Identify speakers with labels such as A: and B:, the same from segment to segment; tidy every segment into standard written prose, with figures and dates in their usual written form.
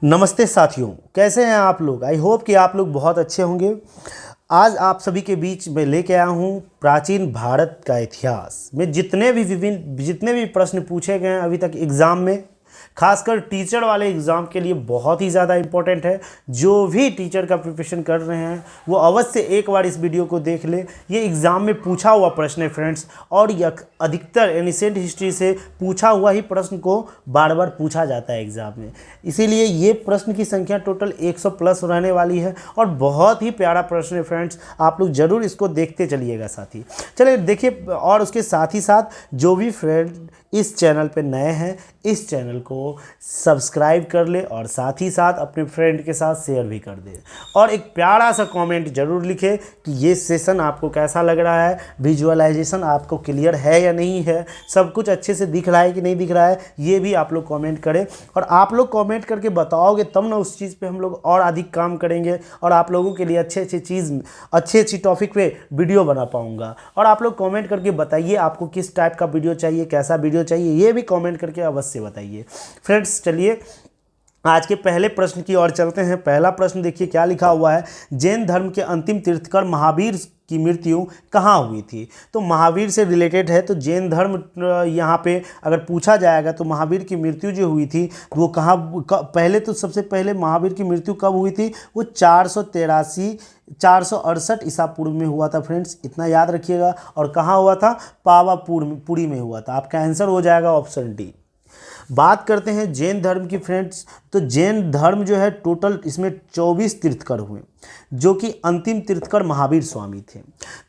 A: नमस्ते साथियों, कैसे हैं आप लोग। आई होप कि आप लोग बहुत अच्छे होंगे। आज आप सभी के बीच में लेके आया हूँ प्राचीन भारत का इतिहास में जितने भी प्रश्न पूछे गए हैं अभी तक एग्ज़ाम में, खासकर टीचर वाले एग्ज़ाम के लिए बहुत ही ज़्यादा इम्पोर्टेंट है। जो भी टीचर का प्रिपरेशन कर रहे हैं वो अवश्य एक बार इस वीडियो को देख ले। ये एग्ज़ाम में पूछा हुआ प्रश्न है फ्रेंड्स, और यह अधिकतर एनिसेंट हिस्ट्री से पूछा हुआ ही प्रश्न को बार बार पूछा जाता है एग्ज़ाम में। इसीलिए ये प्रश्न की संख्या टोटल 100 प्लस रहने वाली है और बहुत ही प्यारा प्रश्न है फ्रेंड्स। आप लोग ज़रूर इसको देखते चलिएगा साथी। चलिए देखिए, और उसके साथ ही साथ जो भी फ्रेंड इस चैनल पे नए हैं इस चैनल को सब्सक्राइब कर ले और साथ ही साथ अपने फ्रेंड के साथ शेयर भी कर दे, और एक प्यारा सा कमेंट जरूर लिखे कि ये सेशन आपको कैसा लग रहा है, विजुअलाइजेशन आपको क्लियर है या नहीं है, सब कुछ अच्छे से दिख रहा है कि नहीं दिख रहा है, ये भी आप लोग कमेंट करें। और आप लोग कमेंट करके बताओगे तब ना उस चीज़ पे हम लोग और अधिक काम करेंगे और आप लोगों के लिए अच्छी टॉपिक पे वीडियो बना पाऊँगा। और आप लोग कमेंट करके बताइए आपको किस टाइप का वीडियो चाहिए, कैसा वीडियो चाहिए, ये भी कमेंट करके अवश्य बताइए फ्रेंड्स। चलिए आज के पहले प्रश्न की ओर चलते हैं। पहला प्रश्न देखिए क्या लिखा हुआ है। जैन धर्म के अंतिम तीर्थकर महावीर की मृत्यु कहाँ हुई थी। तो महावीर से रिलेटेड है, तो जैन धर्म यहाँ पे अगर पूछा जाएगा तो महावीर की मृत्यु जो हुई थी वो पहले तो सबसे पहले महावीर की मृत्यु कब हुई थी, वो 468 ईसा पूर्व में हुआ था फ्रेंड्स, इतना याद रखिएगा। और कहाँ हुआ था, पावापुरी में हुआ था। आपका आंसर हो जाएगा ऑप्शन डी। बात करते हैं जैन धर्म की फ्रेंड्स, तो जैन धर्म जो है टोटल इसमें 24 तीर्थकर हुए, जो कि अंतिम तीर्थकर महावीर स्वामी थे।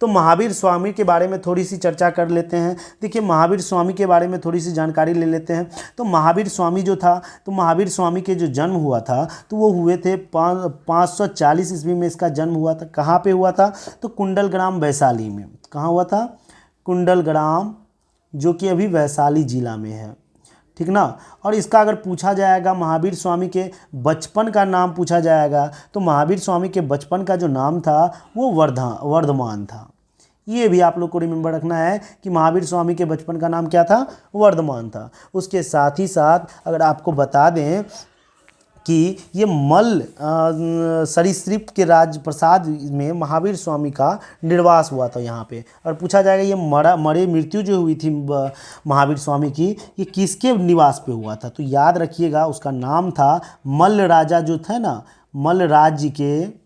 A: तो महावीर स्वामी के बारे में थोड़ी सी चर्चा कर लेते हैं। देखिए महावीर स्वामी के बारे में थोड़ी सी जानकारी ले लेते हैं। तो महावीर स्वामी जो था, तो महावीर स्वामी के जो जन्म हुआ था तो वो हुए थे 540 ईस्वी में इसका जन्म हुआ था। कहाँ पे हुआ था, तो कुंडलग्राम वैशाली में। कहाँ हुआ था, कुंडलग्राम, जो कि अभी वैशाली जिला में है, ठीक ना। और इसका अगर पूछा जाएगा महावीर स्वामी के बचपन का नाम पूछा जाएगा, तो महावीर स्वामी के बचपन का जो नाम था वो वर्धमान था। ये भी आप लोग को रिमेंबर रखना है कि महावीर स्वामी के बचपन का नाम क्या था, वर्धमान था। उसके साथ ही साथ अगर आपको बता दें कि ये मल्ल सरीसृप के राजप्रसाद में महावीर स्वामी का निर्वास हुआ था यहाँ पे। और पूछा जाएगा ये मरे मृत्यु जो हुई थी महावीर स्वामी की, ये किसके निवास पे हुआ था, तो याद रखिएगा उसका नाम था मल्ल राजा जो था ना, मल्ल राज्य के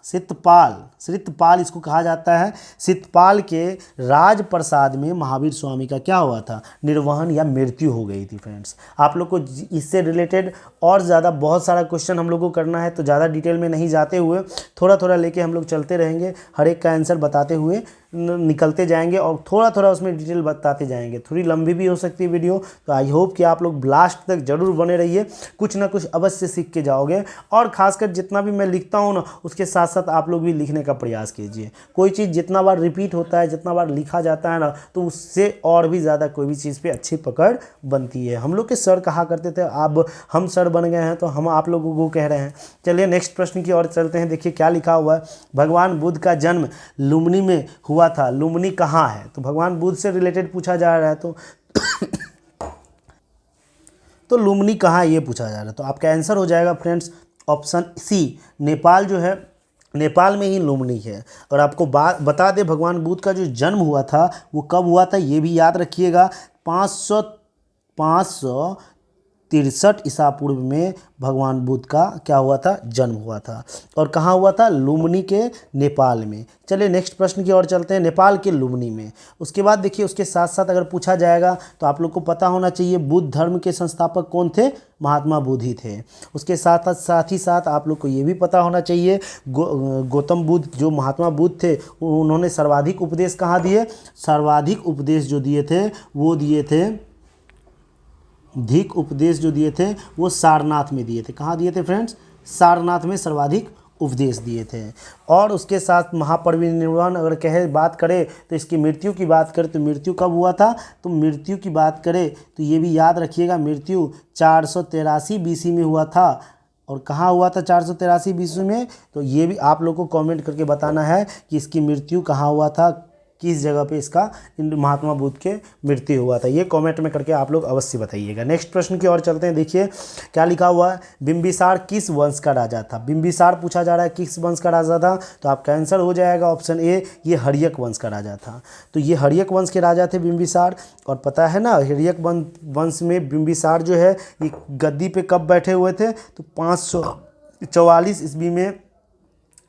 A: सितपाल इसको कहा जाता है। सितपाल के राजप्रसाद में महावीर स्वामी का क्या हुआ था, निर्वहन या मृत्यु हो गई थी फ्रेंड्स। आप लोग को इससे रिलेटेड और ज़्यादा बहुत सारा क्वेश्चन हम लोग को करना है, तो ज़्यादा डिटेल में नहीं जाते हुए थोड़ा थोड़ा लेके हम लोग चलते रहेंगे, हर एक का आंसर बताते हुए निकलते जाएंगे और थोड़ा थोड़ा उसमें डिटेल बताते जाएंगे। थोड़ी लंबी भी हो सकती है वीडियो, तो आई होप कि आप लोग लास्ट तक जरूर बने रहिए, कुछ ना कुछ अवश्य सीख के जाओगे। और खासकर जितना भी मैं लिखता हूँ ना उसके साथ साथ आप लोग भी लिखने का प्रयास कीजिए। कोई चीज़ जितना बार रिपीट होता है, जितना बार लिखा जाता है ना, तो उससे और भी ज़्यादा कोई भी चीज़ पे अच्छी पकड़ बनती है। हम लोग के सर कहा करते थे, अब हम सर बन गए हैं तो हम आप लोगों को कह रहे हैं। चलिए नेक्स्ट प्रश्न की ओर चलते हैं। देखिए क्या लिखा हुआ है। भगवान बुद्ध का जन्म लुम्बिनी में हुआ था। लुम्बिनी कहाँ है, तो भगवान बुद्ध से रिलेटेड पूछा जा रहा है, तो लुम्बिनी कहाँ है ये पूछा जा रहा है। तो आपका आंसर हो जाएगा फ्रेंड्स ऑप्शन सी, नेपाल जो है, नेपाल में ही लुम्बिनी है। और आपको बता दे भगवान बुद्ध का जो जन्म हुआ था वो कब हुआ था, ये भी याद रखिएगा। 563 ईसा पूर्व में भगवान बुद्ध का क्या हुआ था, जन्म हुआ था। और कहाँ हुआ था, लुम्बिनी के नेपाल में। चलिए नेक्स्ट प्रश्न की ओर चलते हैं। नेपाल के लुम्बिनी में। उसके बाद देखिए उसके साथ साथ अगर पूछा जाएगा तो आप लोग को पता होना चाहिए बुद्ध धर्म के संस्थापक कौन थे, महात्मा बुद्ध ही थे। उसके साथ ही साथ आप लोग को ये भी पता होना चाहिए गौतम बुद्ध जो महात्मा बुद्ध थे उन्होंने सर्वाधिक उपदेश कहाँ दिए, सर्वाधिक उपदेश जो दिए थे वो दिए थे, अधिक उपदेश जो दिए थे वो सारनाथ में दिए थे। कहाँ दिए थे फ्रेंड्स, सारनाथ में सर्वाधिक उपदेश दिए थे। और उसके साथ महापरिनिर्वाण अगर बात करें तो इसकी मृत्यु की बात करें तो मृत्यु कब हुआ था, तो मृत्यु की बात करें तो ये भी याद रखिएगा, मृत्यु 483 BC में हुआ था। और कहाँ हुआ था 483 BC में, तो ये भी आप लोग को कमेंट करके बताना है कि इसकी मृत्यु कहाँ हुआ था, किस जगह पे इसका महात्मा बुद्ध के मृत्यु हुआ था। ये कमेंट में करके आप लोग अवश्य बताइएगा। नेक्स्ट प्रश्न की ओर चलते हैं। देखिए क्या लिखा हुआ है, बिंबिसार किस वंश का राजा था। बिंबिसार पूछा जा रहा है किस वंश का राजा था, तो आपका आंसर हो जाएगा ऑप्शन ए, ये हर्यक वंश का राजा था। तो ये हर्यक वंश के राजा थे बिंबिसार। और पता है ना, हर्यक वंश में बिंबिसार जो है ये गद्दी पे कब बैठे हुए थे, तो 544 ईस्वी में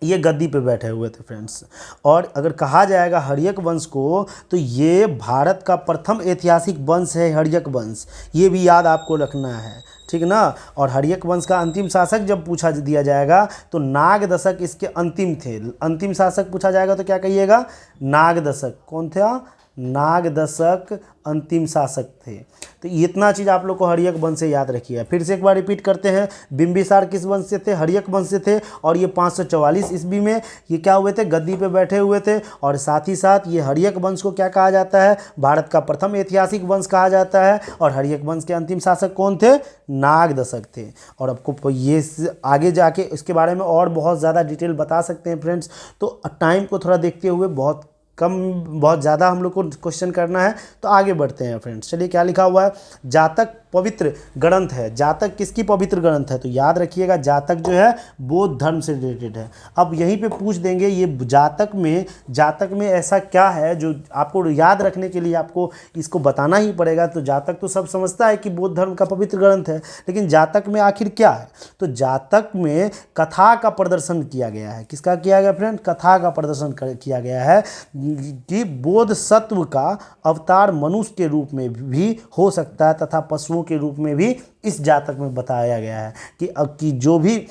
A: ये गद्दी पे बैठे हुए थे फ्रेंड्स। और अगर कहा जाएगा हर्यक वंश को, तो ये भारत का प्रथम ऐतिहासिक वंश है हर्यक वंश, ये भी याद आपको रखना है, ठीक ना। और हर्यक वंश का अंतिम शासक जब पूछा दिया जाएगा तो नागदशक इसके अंतिम थे। अंतिम शासक पूछा जाएगा तो क्या कहिएगा, नागदशक। कौन था, नागदशक अंतिम शासक थे। तो इतना चीज़ आप लोग को हर्यक वंश से याद रखिए। फिर से एक बार रिपीट करते हैं, बिंबिसार किस वंश से थे, हर्यक वंश से थे। और ये 544 ईस्वी में ये क्या हुए थे, गद्दी पे बैठे हुए थे। और साथ ही साथ ये हर्यक वंश को क्या कहा जाता है, भारत का प्रथम ऐतिहासिक वंश कहा जाता है। और हर्यक वंश के अंतिम शासक कौन थे, नागदशक थे। और आपको ये आगे जाके इसके बारे में और बहुत ज़्यादा डिटेल बता सकते हैं फ्रेंड्स। तो टाइम को थोड़ा देखते हुए बहुत ज़्यादा हम लोग को क्वेश्चन करना है, तो आगे बढ़ते हैं फ्रेंड्स। चलिए क्या लिखा हुआ है, जातक पवित्र ग्रंथ है। जातक किसकी पवित्र ग्रंथ है, तो याद रखिएगा जातक जो है बौद्ध धर्म से रिलेटेड है। अब यहीं पे पूछ देंगे ये जातक में ऐसा क्या है जो आपको याद रखने के लिए आपको इसको बताना ही पड़ेगा। तो जातक तो सब समझता है कि बौद्ध धर्म का पवित्र ग्रंथ है, लेकिन जातक में आखिर क्या है, तो जातक में कथा का प्रदर्शन किया गया है। किसका किया गया फ्रेंड, कथा का प्रदर्शन किया गया है कि बोध सत्व का अवतार मनुष्य के रूप में भी हो सकता है तथा पशुओं के रूप में भी इस जातक में बताया गया है कि जो भी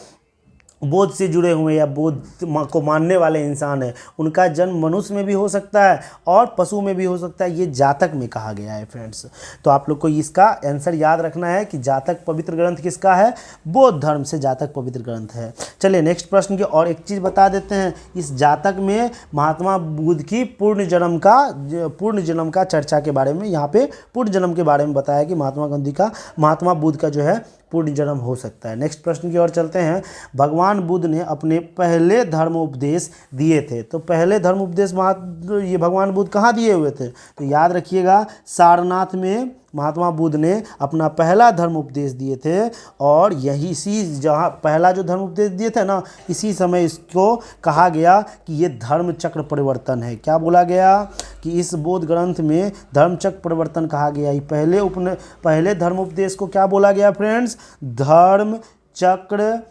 A: बोध से जुड़े हुए या बोध को मानने वाले इंसान हैं उनका जन्म मनुष्य में भी हो सकता है और पशु में भी हो सकता है। ये जातक में कहा गया है फ्रेंड्स। तो आप लोग को इसका आंसर याद रखना है कि जातक पवित्र ग्रंथ किसका है, बौद्ध धर्म से जातक पवित्र ग्रंथ है। चलिए नेक्स्ट प्रश्न की और एक चीज़ बता देते हैं, इस जातक में महात्मा बुद्ध की पूर्ण जन्म का चर्चा के बारे में, यहाँ पे पूर्ण जन्म के बारे में बताया कि महात्मा बुद्ध का जो है पूर्ण जन्म हो सकता है। नेक्स्ट प्रश्न की ओर चलते हैं, भगवान बुद्ध ने अपने पहले धर्मोपदेश दिए थे। तो पहले धर्मोपदेश ये भगवान बुद्ध कहाँ दिए हुए थे, तो याद रखिएगा सारनाथ में महात्मा बुद्ध ने अपना पहला धर्म उपदेश दिए थे। और यही जहाँ पहला जो धर्म उपदेश दिए थे ना, इसी समय इसको कहा गया कि ये धर्म चक्र परिवर्तन है। क्या बोला गया कि इस बौद्ध ग्रंथ में धर्म चक्र परिवर्तन कहा गया। ये पहले धर्म उपदेश को क्या बोला गया फ्रेंड्स, धर्म चक्र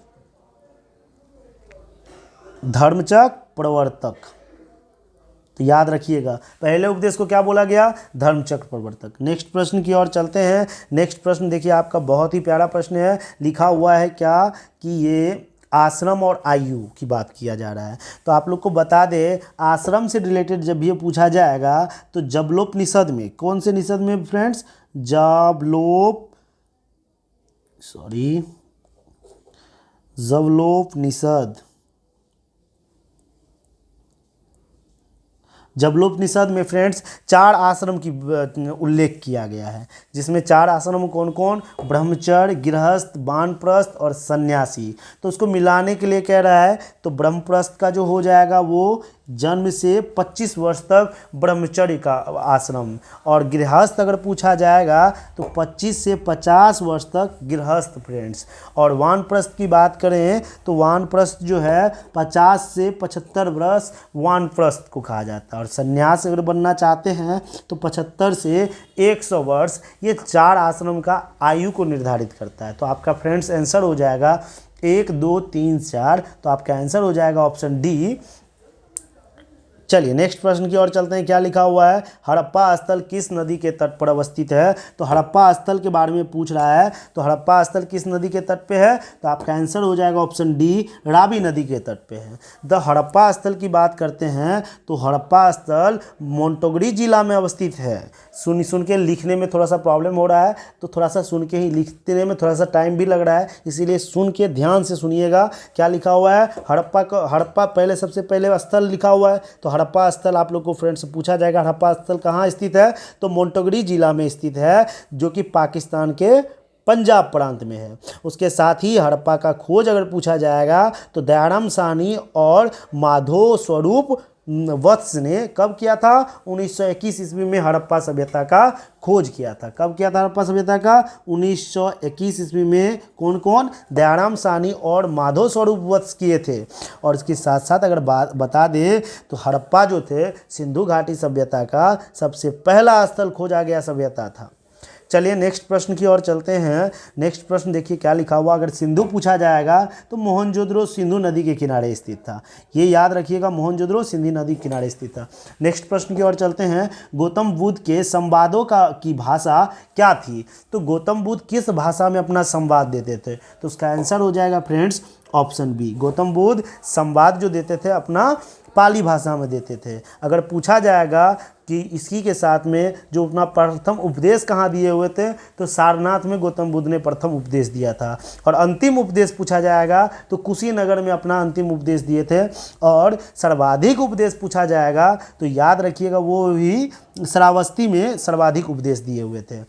A: प्रवर्तक। तो याद रखिएगा पहले उपदेश को क्या बोला गया, धर्मचक्र प्रवर्तक। नेक्स्ट प्रश्न की ओर चलते हैं। नेक्स्ट प्रश्न देखिए आपका बहुत ही प्यारा प्रश्न है, लिखा हुआ है क्या कि ये आश्रम और आयु की बात किया जा रहा है। तो आप लोग को बता दें, आश्रम से रिलेटेड जब ये पूछा जाएगा तो जबलोपनिषद में, कौन से निषद में फ्रेंड्स, जबलोपनिषद में फ्रेंड्स 4 आश्रम की उल्लेख किया गया है, जिसमें 4 आश्रम कौन कौन, ब्रह्मचर्य, गृहस्थ, वानप्रस्थ और सन्यासी। तो उसको मिलाने के लिए कह रहा है, तो ब्रह्मप्रस्थ का जो हो जाएगा वो जन्म से 25 वर्ष तक ब्रह्मचर्य का आश्रम, और गृहस्थ अगर पूछा जाएगा तो 25 से 50 वर्ष तक गृहस्थ फ्रेंड्स। और वानप्रस्थ की बात करें तो वानप्रस्थ जो है 50 से 75 वर्ष वानप्रस्थ को कहा जाता है। और सन्यास अगर बनना चाहते हैं तो 75 से 100 वर्ष। ये 4 आश्रम का आयु को निर्धारित करता है। तो आपका फ्रेंड्स आंसर हो जाएगा 1, 2, 3, 4। तो आपका आंसर हो जाएगा ऑप्शन डी। चलिए नेक्स्ट प्रश्न की ओर चलते हैं। क्या लिखा हुआ है, हड़प्पा स्थल किस नदी के तट पर अवस्थित है। तो हड़प्पा स्थल के बारे में पूछ रहा है, तो हड़प्पा स्थल किस नदी के तट पे है, तो आपका आंसर हो जाएगा ऑप्शन डी, रावी नदी के तट पे है। द हड़प्पा स्थल की बात करते हैं तो हड़प्पा स्थल मोंटोगरी जिला में अवस्थित है। सुन के लिखने में थोड़ा सा प्रॉब्लम हो रहा है, तो थोड़ा सा सुन के ही लिखने में थोड़ा सा टाइम भी लग रहा है, इसीलिए सुन के ध्यान से सुनिएगा। क्या लिखा हुआ है, हड़प्पा पहले सबसे पहले स्थल लिखा हुआ है। तो हड़प्पा स्थल आप लोग को फ्रेंड्स पूछा जाएगा, हड़प्पा स्थल कहाँ स्थित है, तो मोंटोगरी जिला में स्थित है, जो कि पाकिस्तान के पंजाब प्रांत में है। उसके साथ ही हड़प्पा का खोज अगर पूछा जाएगा तो दयाराम साहनी और माधो स्वरूप वत्स ने कब किया था? 1921 ईस्वी में हड़प्पा सभ्यता का खोज किया था। कब किया था हड़प्पा सभ्यता का? 1921 ईस्वी में। कौन कौन? दयाराम साहनी और माधव स्वरूप वत्स किए थे। और इसके साथ साथ अगर बात बता दें तो हड़प्पा जो थे सिंधु घाटी सभ्यता का सबसे पहला स्थल खोजा गया सभ्यता था। चलिए नेक्स्ट प्रश्न की ओर चलते हैं। नेक्स्ट प्रश्न देखिए क्या लिखा हुआ। अगर सिंधु पूछा जाएगा तो मोहनजोदड़ो सिंधु नदी के किनारे स्थित था। ये याद रखिएगा, मोहनजोदड़ो सिंधु नदी के किनारे स्थित था। नेक्स्ट प्रश्न की ओर चलते हैं। गौतम बुद्ध के संवादों की भाषा क्या थी? तो गौतम बुद्ध किस भाषा में अपना संवाद देते थे? तो उसका आंसर हो जाएगा friends option B. Gautam Buddha संवाद जो देते थे अपना पाली भाषा में देते थे। अगर पूछा जाएगा कि इसी के साथ में जो अपना प्रथम उपदेश कहाँ दिए हुए थे, तो सारनाथ में गौतम बुद्ध ने प्रथम उपदेश दिया था। और अंतिम उपदेश पूछा जाएगा तो कुशीनगर में अपना अंतिम उपदेश दिए थे। और सर्वाधिक उपदेश पूछा जाएगा तो याद रखिएगा वो भी श्रावस्ती में सर्वाधिक उपदेश दिए हुए थे।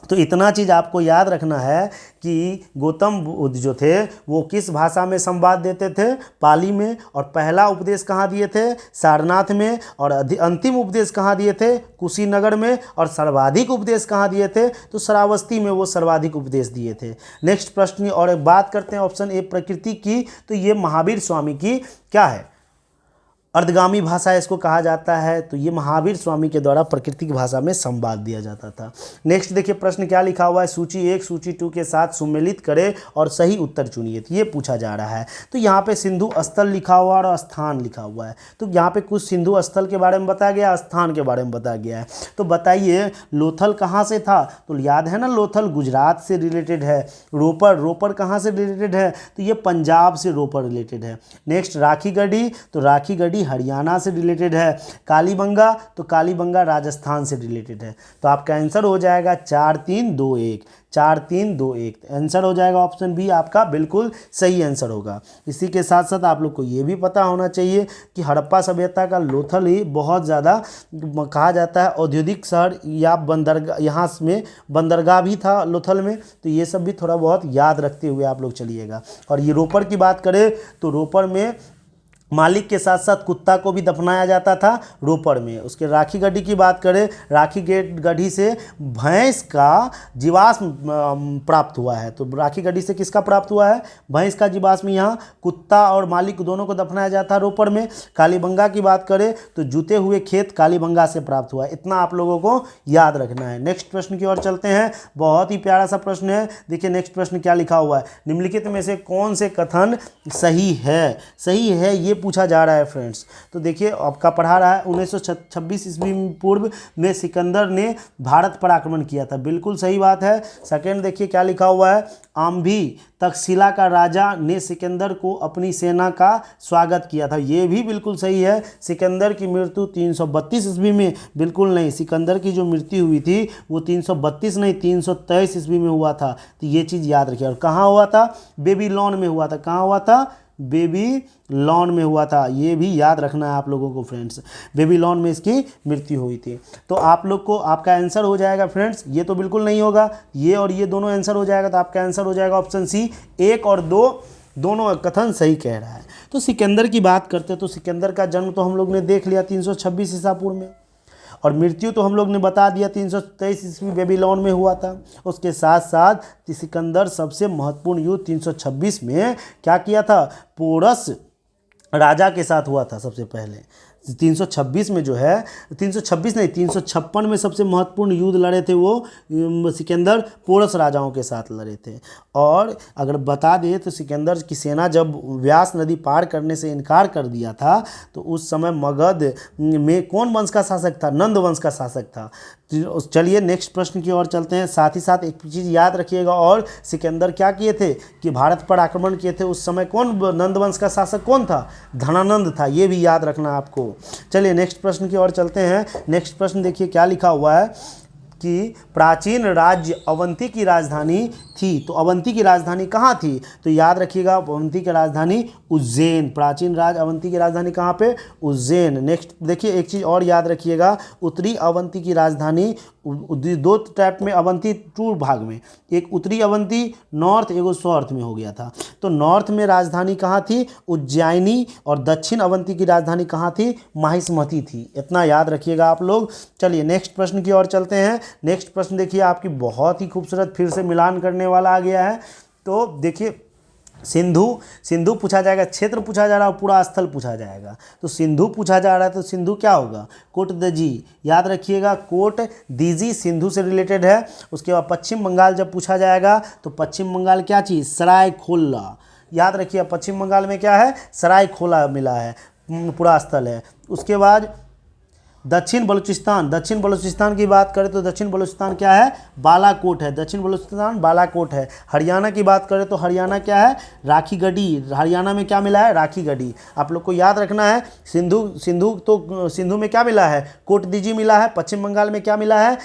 A: तो इतना चीज़ आपको याद रखना है कि गौतम बुद्ध जो थे वो किस भाषा में संवाद देते थे? पाली में। और पहला उपदेश कहाँ दिए थे? सारनाथ में। और अंतिम उपदेश कहाँ दिए थे? कुशीनगर में। और सर्वाधिक उपदेश कहाँ दिए थे? तो श्रावस्ती में वो सर्वाधिक उपदेश दिए थे। नेक्स्ट प्रश्न और एक बात करते हैं ऑप्शन ए प्रकृति की। तो ये महावीर स्वामी की क्या है? अर्धगामी भाषा इसको कहा जाता है। तो ये महावीर स्वामी के द्वारा प्राकृतिक भाषा में संवाद दिया जाता था। नेक्स्ट देखिए प्रश्न क्या लिखा हुआ है। सूची 1 सूची 2 के साथ सुमेलित करें और सही उत्तर चुनिए। तो ये पूछा जा रहा है। तो यहाँ पे सिंधु स्थल लिखा हुआ और स्थान लिखा हुआ है। तो यहाँ पे कुछ सिंधु स्थल के बारे में बताया गया, स्थान के बारे में बताया गया है। तो बताइए लोथल कहाँ से था? तो याद है ना, लोथल गुजरात से रिलेटेड है। रोपर कहाँ से रिलेटेड है? तो ये पंजाब से रोपर रिलेटेड है। नेक्स्ट राखी गढ़ी, तो राखी गढ़ी हरियाणा से रिलेटेड है। कालीबंगा, तो कालीबंगा राजस्थान से रिलेटेड है। तो आपका आंसर हो जाएगा 4321। 4321 आंसर हो जाएगा ऑप्शन बी आपका बिल्कुल सही आंसर होगा। इसी के साथ साथ आप लोग को ये भी पता होना चाहिए कि हड़प्पा सभ्यता का लोथल ही बहुत ज़्यादा कहा जाता है औद्योगिक शहर या बंदरगाह, यहाँ में बंदरगाह भी था लोथल में। तो ये सब भी थोड़ा बहुत याद रखते हुए आप लोग चलिएगा। और ये रोपर की बात करें तो रोपर में मालिक के साथ साथ कुत्ता को भी दफनाया जाता था रोपर में। उसके राखी गढ़ी की बात करें, राखी गढ़ी से भैंस का जीवाश्म प्राप्त हुआ है। तो राखी गढ़ी से किसका प्राप्त हुआ है? भैंस का जीवाश्म। यहाँ कुत्ता और मालिक दोनों को दफनाया जाता है रोपर में। कालीबंगा की बात करें तो जूते हुए खेत कालीबंगा से प्राप्त हुआ है। इतना आप लोगों को याद रखना है। नेक्स्ट प्रश्न की ओर चलते हैं। बहुत ही प्यारा सा प्रश्न है। देखिए नेक्स्ट प्रश्न क्या लिखा हुआ है। निम्नलिखित में से कौन से कथन सही है? सही है ये पूछा जा रहा है फ्रेंड्स। तो देखिए आपका पढ़ा रहा है 1926 ईस्वी पूर्व में सिकंदर ने भारत पर आक्रमण किया था। बिल्कुल सही बात है। सेकंड देखिए क्या लिखा हुआ है। आम्भी तक्षशिला का राजा ने सिकंदर को अपनी सेना का स्वागत किया था। ये भी बिल्कुल सही है। सिकंदर की मृत्यु 332 ईस्वी में बिल्कुल नहीं। सिकंदर की जो मृत्यु हुई थी वो 332 नहीं 323 ईस्वी में हुआ था। तो ये चीज़ याद रखिए। और कहाँ हुआ था? बेबीलोन में हुआ था। कहाँ हुआ था? बेबीलोन में हुआ था। ये भी याद रखना है आप लोगों को फ्रेंड्स। बेबीलोन में इसकी मृत्यु हुई थी। तो आप लोग को आपका आंसर हो जाएगा फ्रेंड्स। ये तो बिल्कुल नहीं होगा, ये और ये दोनों आंसर हो जाएगा। तो आपका आंसर हो जाएगा ऑप्शन सी। 1 और 2 दोनों कथन सही कह रहा है। तो सिकंदर की बात करते हैं तो सिकंदर का जन्म तो हम लोग ने देख लिया 326 ईसा पूर्व में। और मृत्यु तो हम लोग ने बता दिया 323 ईस्वी बेबीलोन में हुआ था। उसके साथ साथ सिकंदर सबसे महत्वपूर्ण युद्ध 326 में क्या किया था? पोरस राजा के साथ हुआ था सबसे पहले। 326 में जो है 326 नहीं 356 में सबसे महत्वपूर्ण युद्ध लड़े थे वो सिकंदर पोरस राजाओं के साथ लड़े थे। और अगर बता दें तो सिकंदर की सेना जब व्यास नदी पार करने से इनकार कर दिया था तो उस समय मगध में कौन वंश का शासक था? नंद वंश का शासक था। चलिए नेक्स्ट प्रश्न की ओर चलते हैं। साथ ही साथ एक चीज़ याद रखिएगा। और सिकंदर क्या किए थे कि भारत पर आक्रमण किए थे। उस समय कौन नंद वंश का शासक कौन था? धनानंद था। ये भी याद रखना आपको। चलिए नेक्स्ट प्रश्न की ओर चलते हैं। नेक्स्ट प्रश्न देखिए क्या लिखा हुआ है कि प्राचीन राज्य अवंती की राजधानी थी। तो अवंती की राजधानी कहाँ थी? तो याद रखिएगा, अवंती की राजधानी उज्जैन। प्राचीन राज्य अवंती की राजधानी कहाँ पे? उज्जैन। नेक्स्ट देखिए, एक चीज़ और याद रखिएगा, उत्तरी अवंती की राजधानी, दो टाइप में अवंती, टू भाग में, एक उत्तरी अवंती नॉर्थ, एगो साउथ में हो गया था। तो नॉर्थ में राजधानी कहाँ थी? उज्जैनी। और दक्षिण अवंती की राजधानी कहाँ थी? माहिष्मती थी। इतना याद रखिएगा आप लोग। चलिए नेक्स्ट प्रश्न की ओर चलते हैं। नेक्स्ट प्रश्न देखिए, आपकी बहुत ही खूबसूरत फिर से मिलान करने वाला आ गया है। तो देखिए, सिंधु पूछा जाएगा, क्षेत्र पूछा जा रहा है, पूरा स्थल पूछा जाएगा। तो सिंधु पूछा जा रहा है, तो सिंधु क्या होगा? कोट दजी। याद रखिएगा, कोट दीजी सिंधु से रिलेटेड है। उसके बाद पश्चिम बंगाल जब पूछा जाएगा, तो पश्चिम बंगाल क्या चीज़? सरायखोला। याद रखिए, पश्चिम बंगाल में क्या है? सरायखोला मिला है, पूरा स्थल है। उसके बाद दक्षिण बलूचिस्तान की बात करें तो दक्षिण बलूचिस्तान क्या है? बालाकोट है। दक्षिण बलूचिस्तान बालाकोट है। हरियाणा की बात करें तो हरियाणा क्या है? राखीगढ़ी। हरियाणा में क्या मिला है? राखीगढ़ी। आप लोग को याद रखना है, सिंधु में क्या मिला है? कोटदीजी मिला है। पश्चिम बंगाल में क्या मिला है?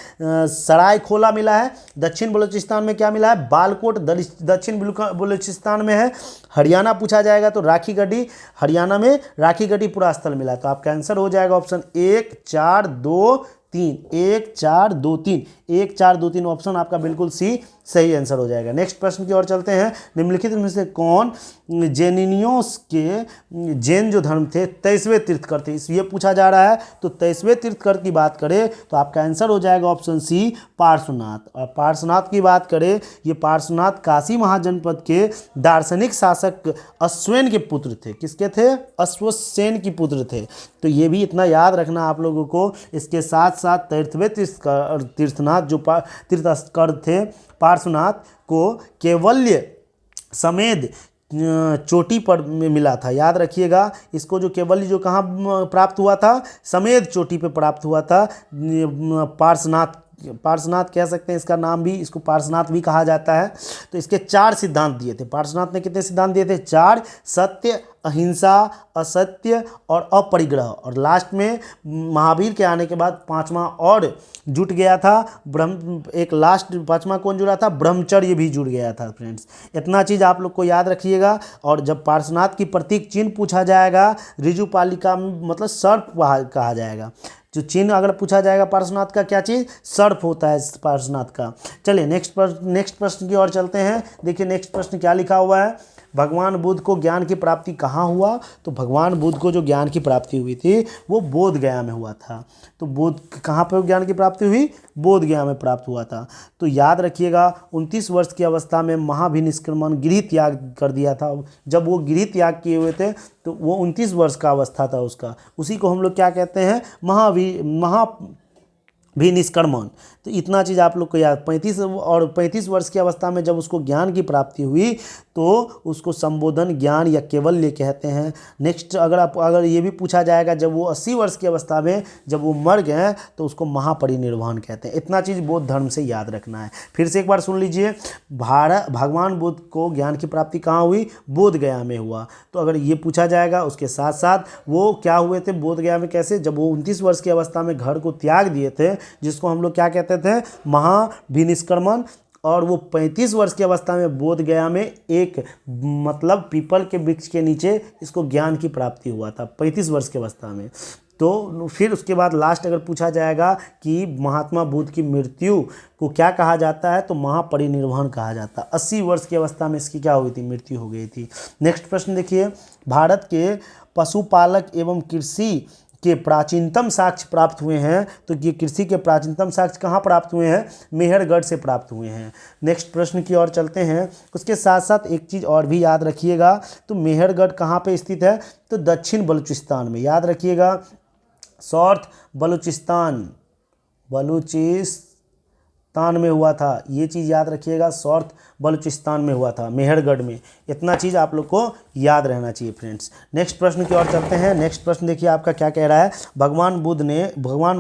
A: सरायखोला मिला है। दक्षिण बलूचिस्तान में क्या मिला है? बालाकोट। दक्षिण बलूचिस्तान में है। हरियाणा पूछा जाएगा तो राखीगढ़ी, हरियाणा में राखीगढ़ी पूरा स्थल मिला है। तो आपका आंसर हो जाएगा ऑप्शन 1 4 2 3। 1 4 2 3, 1 4 2 3 ऑप्शन आपका बिल्कुल सी सही आंसर हो जाएगा। नेक्स्ट प्रश्न की ओर चलते हैं। निम्नलिखित में से कौन जैनियों के, जैन जो धर्म थे, 23वें तीर्थकर थे? ये पूछा जा रहा है। तो 23वें तीर्थकर की बात करें तो आपका आंसर हो जाएगा ऑप्शन सी, पार्श्वनाथ। और पार्श्वनाथ की बात करें, ये पार्श्वनाथ काशी महाजनपद के दार्शनिक शासक अश्वेन के पुत्र थे। किसके थे? अश्वसेन की पुत्र थे। तो ये भी इतना याद रखना आप लोगों को। इसके साथ साथ 23वें तीर्थनाथ जो तीर्थकर थे पार्श्वनाथ को कैवल्य समेत चोटी पर मिला था। याद रखिएगा, इसको जो कैवल्य जो कहाँ प्राप्त हुआ था? समेत चोटी पे प्राप्त हुआ था। पार्श्वनाथ कह सकते हैं इसका नाम भी, इसको पार्श्वनाथ भी कहा जाता है। तो इसके 4 सिद्धांत दिए थे पार्श्वनाथ ने। कितने सिद्धांत दिए थे? 4। सत्य, अहिंसा, असत्य और अपरिग्रह। और लास्ट में महावीर के आने के बाद 5वां और जुट गया था, एक लास्ट 5वां कौन जुड़ा था? ब्रह्मचर्य भी जुड़ गया था फ्रेंड्स। इतना चीज़ आप लोग को याद रखिएगा। और जब पार्श्वनाथ की प्रतीक चिन्ह पूछा जाएगा, ऋजुपालिका मतलब सर्प कहा जाएगा। जो चिन्ह अगर पूछा जाएगा पार्श्वनाथ का, क्या चीज़? सर्प होता है पार्श्वनाथ का। चलिए नेक्स्ट प्रश्न की ओर चलते हैं। देखिए नेक्स्ट प्रश्न क्या लिखा हुआ है। भगवान बुद्ध को ज्ञान की प्राप्ति कहाँ हुआ? तो भगवान बुद्ध को जो ज्ञान की प्राप्ति हुई थी वो बोध गया में हुआ था। तो बोध कहाँ पर ज्ञान की प्राप्ति हुई? बोध गया में प्राप्त हुआ था। तो याद रखिएगा, 29 वर्ष की अवस्था में महाभिनिष्क्रमण गृह त्याग कर दिया था। जब वो गृह त्याग किए हुए थे तो वो 29 वर्ष का अवस्था था उसका। उसी को हम लोग क्या कहते हैं? महाभिनिष्क्रमण। तो इतना चीज़ आप लोग को याद। 35 वर्ष की अवस्था में जब उसको ज्ञान की प्राप्ति हुई तो उसको संबोधन ज्ञान या कैवल्य कहते हैं। नेक्स्ट अगर ये भी पूछा जाएगा, जब वो 80 वर्ष की अवस्था में जब वो मर गए तो उसको महापरिनिर्वाण कहते हैं। इतना चीज़ बौद्ध धर्म से याद रखना है। फिर से एक बार सुन लीजिए, भगवान बुद्ध को ज्ञान की प्राप्ति कहाँ हुई? बोध गया में हुआ। तो अगर ये पूछा जाएगा, उसके साथ साथ वो क्या हुए थे बोध गया में? कैसे? जब वो 29 वर्ष की अवस्था में घर को त्याग दिए थे, जिसको हम लोग क्या कहते थे? महाभिनिष्क्रमण। और वो 35 वर्ष की अवस्था में बोध गया में एक मतलब पीपल के वृक्ष के नीचे इसको ज्ञान की प्राप्ति हुआ था 35 वर्ष की अवस्था में। तो फिर उसके बाद लास्ट अगर पूछा जाएगा कि महात्मा बुद्ध की मृत्यु को क्या कहा जाता है? तो महापरिनिर्वाण कहा जाता है। 80 वर्ष की अवस्था में इसकी क्या हुई थी? मृत्यु हो गई थी। नेक्स्ट प्रश्न देखिए, भारत के पशुपालक एवं कृषि के प्राचीनतम साक्ष्य प्राप्त हुए हैं। तो ये कृषि के प्राचीनतम साक्ष्य कहाँ प्राप्त हुए हैं? मेहरगढ़ से प्राप्त हुए हैं। नेक्स्ट प्रश्न की ओर चलते हैं। उसके साथ साथ एक चीज़ और भी याद रखिएगा, तो मेहरगढ़ कहाँ पे स्थित है? तो दक्षिण बलूचिस्तान में। याद रखिएगा, साउथ बलूचिस्तान में हुआ था। ये चीज़ याद रखिएगा, साउथ बलूचिस्तान में हुआ था, मेहरगढ़ में। इतना चीज़ आप लोग को याद रहना चाहिए फ्रेंड्स। नेक्स्ट प्रश्न की ओर चलते हैं। नेक्स्ट प्रश्न देखिए आपका क्या कह रहा है। भगवान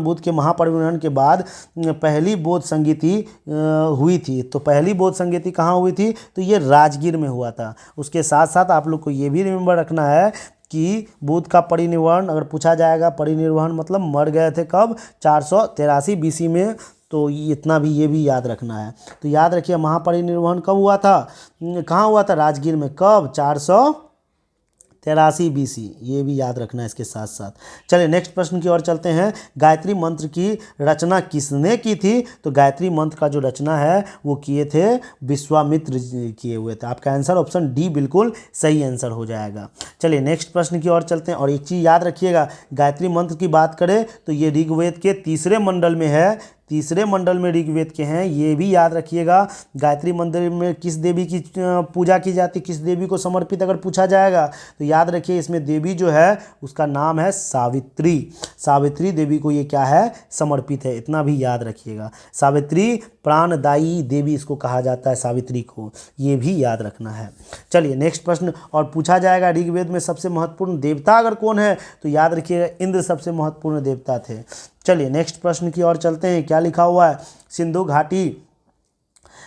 A: बुद्ध के महापरिनिर्वाण के बाद पहली बौद्ध संगीति हुई थी। तो पहली बौद्ध संगीति कहाँ हुई थी? तो ये राजगीर में हुआ था। उसके साथ साथ आप लोग को ये भी रिमेंबर रखना है कि बुद्ध का परिनिर्वाण अगर पूछा जाएगा, परिनिर्वाण मतलब मर गए थे कब? 483 BC में तो इतना भी ये भी याद रखना है। तो याद रखिए महापरिनिर्वाण कब हुआ था, कहाँ हुआ था, राजगीर में। कब, 483 BC, ये भी याद रखना है इसके साथ साथ। चलिए नेक्स्ट प्रश्न की ओर चलते हैं। गायत्री मंत्र की रचना किसने की थी, तो गायत्री मंत्र का जो रचना है वो किए थे विश्वामित्र जी किए हुए थे। आपका आंसर ऑप्शन डी बिल्कुल सही आंसर हो जाएगा। चलिए नेक्स्ट प्रश्न की ओर चलते हैं। और एक चीज़ याद रखिएगा, गायत्री मंत्र की बात करें तो ये ऋग्वेद के तीसरे मंडल में है, तीसरे मंडल में ऋग्वेद के हैं, ये भी याद रखिएगा। गायत्री मंदिर में किस देवी की पूजा की जाती, किस देवी को समर्पित अगर पूछा जाएगा तो याद रखिए इसमें देवी जो है उसका नाम है सावित्री। सावित्री देवी को ये क्या है, समर्पित है, इतना भी याद रखिएगा। सावित्री प्राणदायी देवी इसको कहा जाता है, सावित्री को, ये भी याद रखना है। चलिए नेक्स्ट प्रश्न और पूछा जाएगा, ऋग्वेद में सबसे महत्वपूर्ण देवता अगर कौन है तो याद रखिएगा इंद्र सबसे महत्वपूर्ण देवता थे। चलिए नेक्स्ट प्रश्न की ओर चलते हैं। क्या लिखा हुआ है, सिंधु घाटी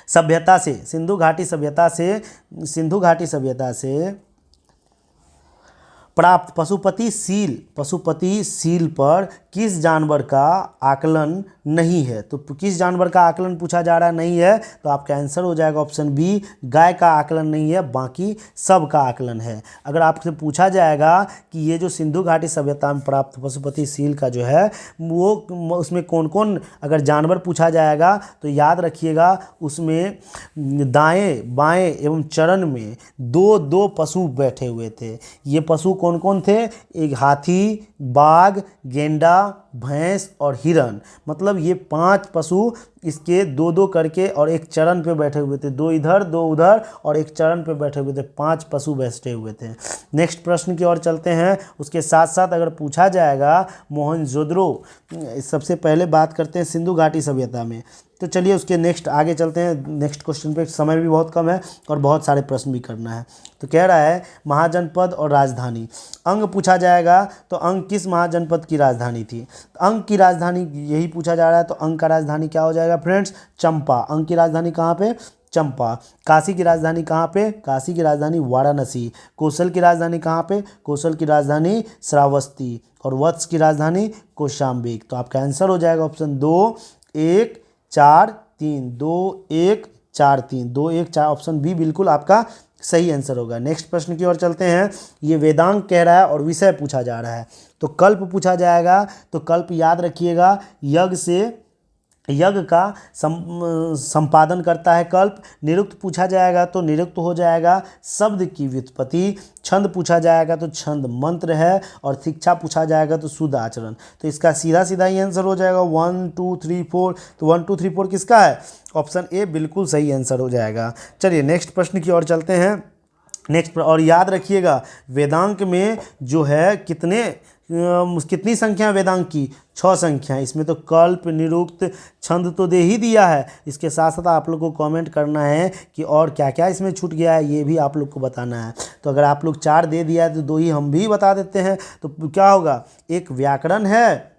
A: सभ्यता से, सिंधु घाटी सभ्यता से प्राप्त पशुपति सील पर किस जानवर का आकलन नहीं है, तो किस जानवर का आकलन पूछा जा रहा है, नहीं है, तो आपका आंसर हो जाएगा ऑप्शन बी, गाय का आकलन नहीं है, बाकी सब का आकलन है। अगर आपसे पूछा जाएगा कि ये जो सिंधु घाटी सभ्यता में प्राप्त पशुपति सील का जो है वो उसमें कौन कौन अगर जानवर पूछा जाएगा तो याद रखिएगा उसमें दाएं बाएं एवं चरण में दो दो पशु बैठे हुए थे। ये पशु कौन कौन थे, एक हाथी, बाघ, गेंडा, भैंस और हिरण, मतलब ये 5 पशु इसके दो दो करके और एक चरण पे बैठे हुए थे, 2 इधर 2 उधर और एक चरण पे बैठे हुए थे, 5 पशु बैठे हुए थे। नेक्स्ट प्रश्न की ओर चलते हैं। उसके साथ साथ अगर पूछा जाएगा मोहनजोदड़ो, सबसे पहले बात करते हैं सिंधु घाटी सभ्यता में, तो चलिए उसके नेक्स्ट आगे चलते हैं। नेक्स्ट क्वेश्चन पे समय भी बहुत कम है और बहुत सारे प्रश्न भी करना है। तो कह रहा है महाजनपद और राजधानी, अंग पूछा जाएगा तो अंग किस महाजनपद की राजधानी थी, अंग की राजधानी यही पूछा जा रहा है, तो अंग का राजधानी क्या हो जाएगा फ्रेंड्स, चंपा। अंग की राजधानी कहाँ पे, चंपा। काशी की राजधानी कहाँ पे, काशी की राजधानी वाराणसी। कौशल की राजधानी कहाँ पे, कौशल की राजधानी श्रावस्ती। और वत्स की राजधानी कौशाम्बी। तो आपका आंसर हो जाएगा ऑप्शन 2 1 4 3, 2 1 4 3, 2 1 4, ऑप्शन बी बिल्कुल आपका सही आंसर होगा। नेक्स्ट प्रश्न की ओर चलते हैं। ये वेदांग कह रहा है और विषय पूछा जा रहा है, तो कल्प पूछा जाएगा तो कल्प याद रखिएगा यज्ञ का संपादन करता है कल्प। निरुक्त पूछा जाएगा तो निरुक्त हो जाएगा शब्द की व्युत्पत्ति। छंद पूछा जाएगा तो छंद मंत्र है। और शिक्षा पूछा जाएगा तो शुद्ध आचरण। तो इसका सीधा सीधा ही आंसर हो जाएगा 1 2 3 4। तो 1 2 3 4 किसका है, ऑप्शन ए बिल्कुल सही आंसर हो जाएगा। चलिए नेक्स्ट प्रश्न की ओर चलते हैं। नेक्स्ट और याद रखिएगा वेदांग में जो है कितनी संख्या वेदांग की, 6 संख्या। इसमें तो कल्प निरुक्त छंद तो दे ही दिया है, इसके साथ साथ आप लोग को कमेंट करना है कि और क्या क्या इसमें छूट गया है, ये भी आप लोग को बताना है। तो अगर आप लोग 4 दे दिया है तो 2 ही हम भी बता देते हैं। तो क्या होगा, एक व्याकरण है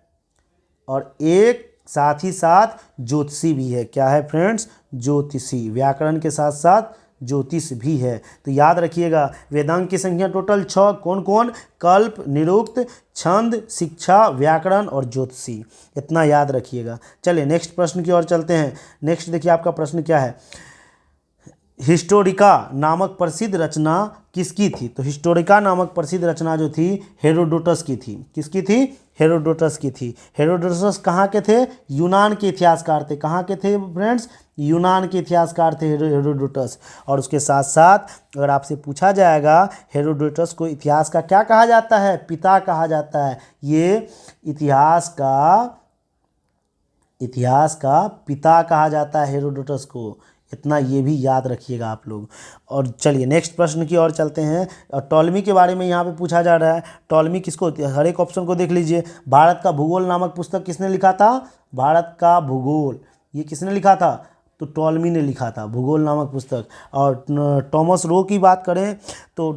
A: और एक साथ ही साथ ज्योतिषी भी है। क्या है फ्रेंड्स, ज्योतिषी। व्याकरण के साथ साथ ज्योतिष भी है। तो याद रखिएगा वेदांग की संख्या टोटल 6, कौन कौन, कल्प, निरुक्त, छंद, शिक्षा, व्याकरण और ज्योतिषी, इतना याद रखिएगा। चलिए नेक्स्ट प्रश्न की ओर चलते हैं। नेक्स्ट देखिए आपका प्रश्न क्या है, हिस्टोरिका नामक प्रसिद्ध रचना किसकी थी, तो हिस्टोरिका नामक प्रसिद्ध रचना जो थी हेरोडोटस की थी। किसकी थी, हेरोडोटस की थी। हेरोडोटस कहाँ के थे, यूनान के इतिहासकार थे। कहाँ के थे फ्रेंड्स, यूनान के इतिहासकार थे हेरोडोटस। और उसके साथ साथ अगर आपसे पूछा जाएगा हेरोडोटस को इतिहास का क्या कहा जाता है, पिता कहा जाता है। ये इतिहास का पिता कहा जाता है हेरोडोटस को, इतना ये भी याद रखिएगा आप लोग। और चलिए नेक्स्ट प्रश्न की ओर चलते हैं। और टॉलमी के बारे में यहाँ पे पूछा जा रहा है। टॉलमी किसको, हर एक ऑप्शन को देख लीजिए। भारत का भूगोल नामक पुस्तक किसने लिखा था, भारत का भूगोल, ये किसने लिखा था, तो टॉलमी ने लिखा था भूगोल नामक पुस्तक। और थॉमस रो की बात करें तो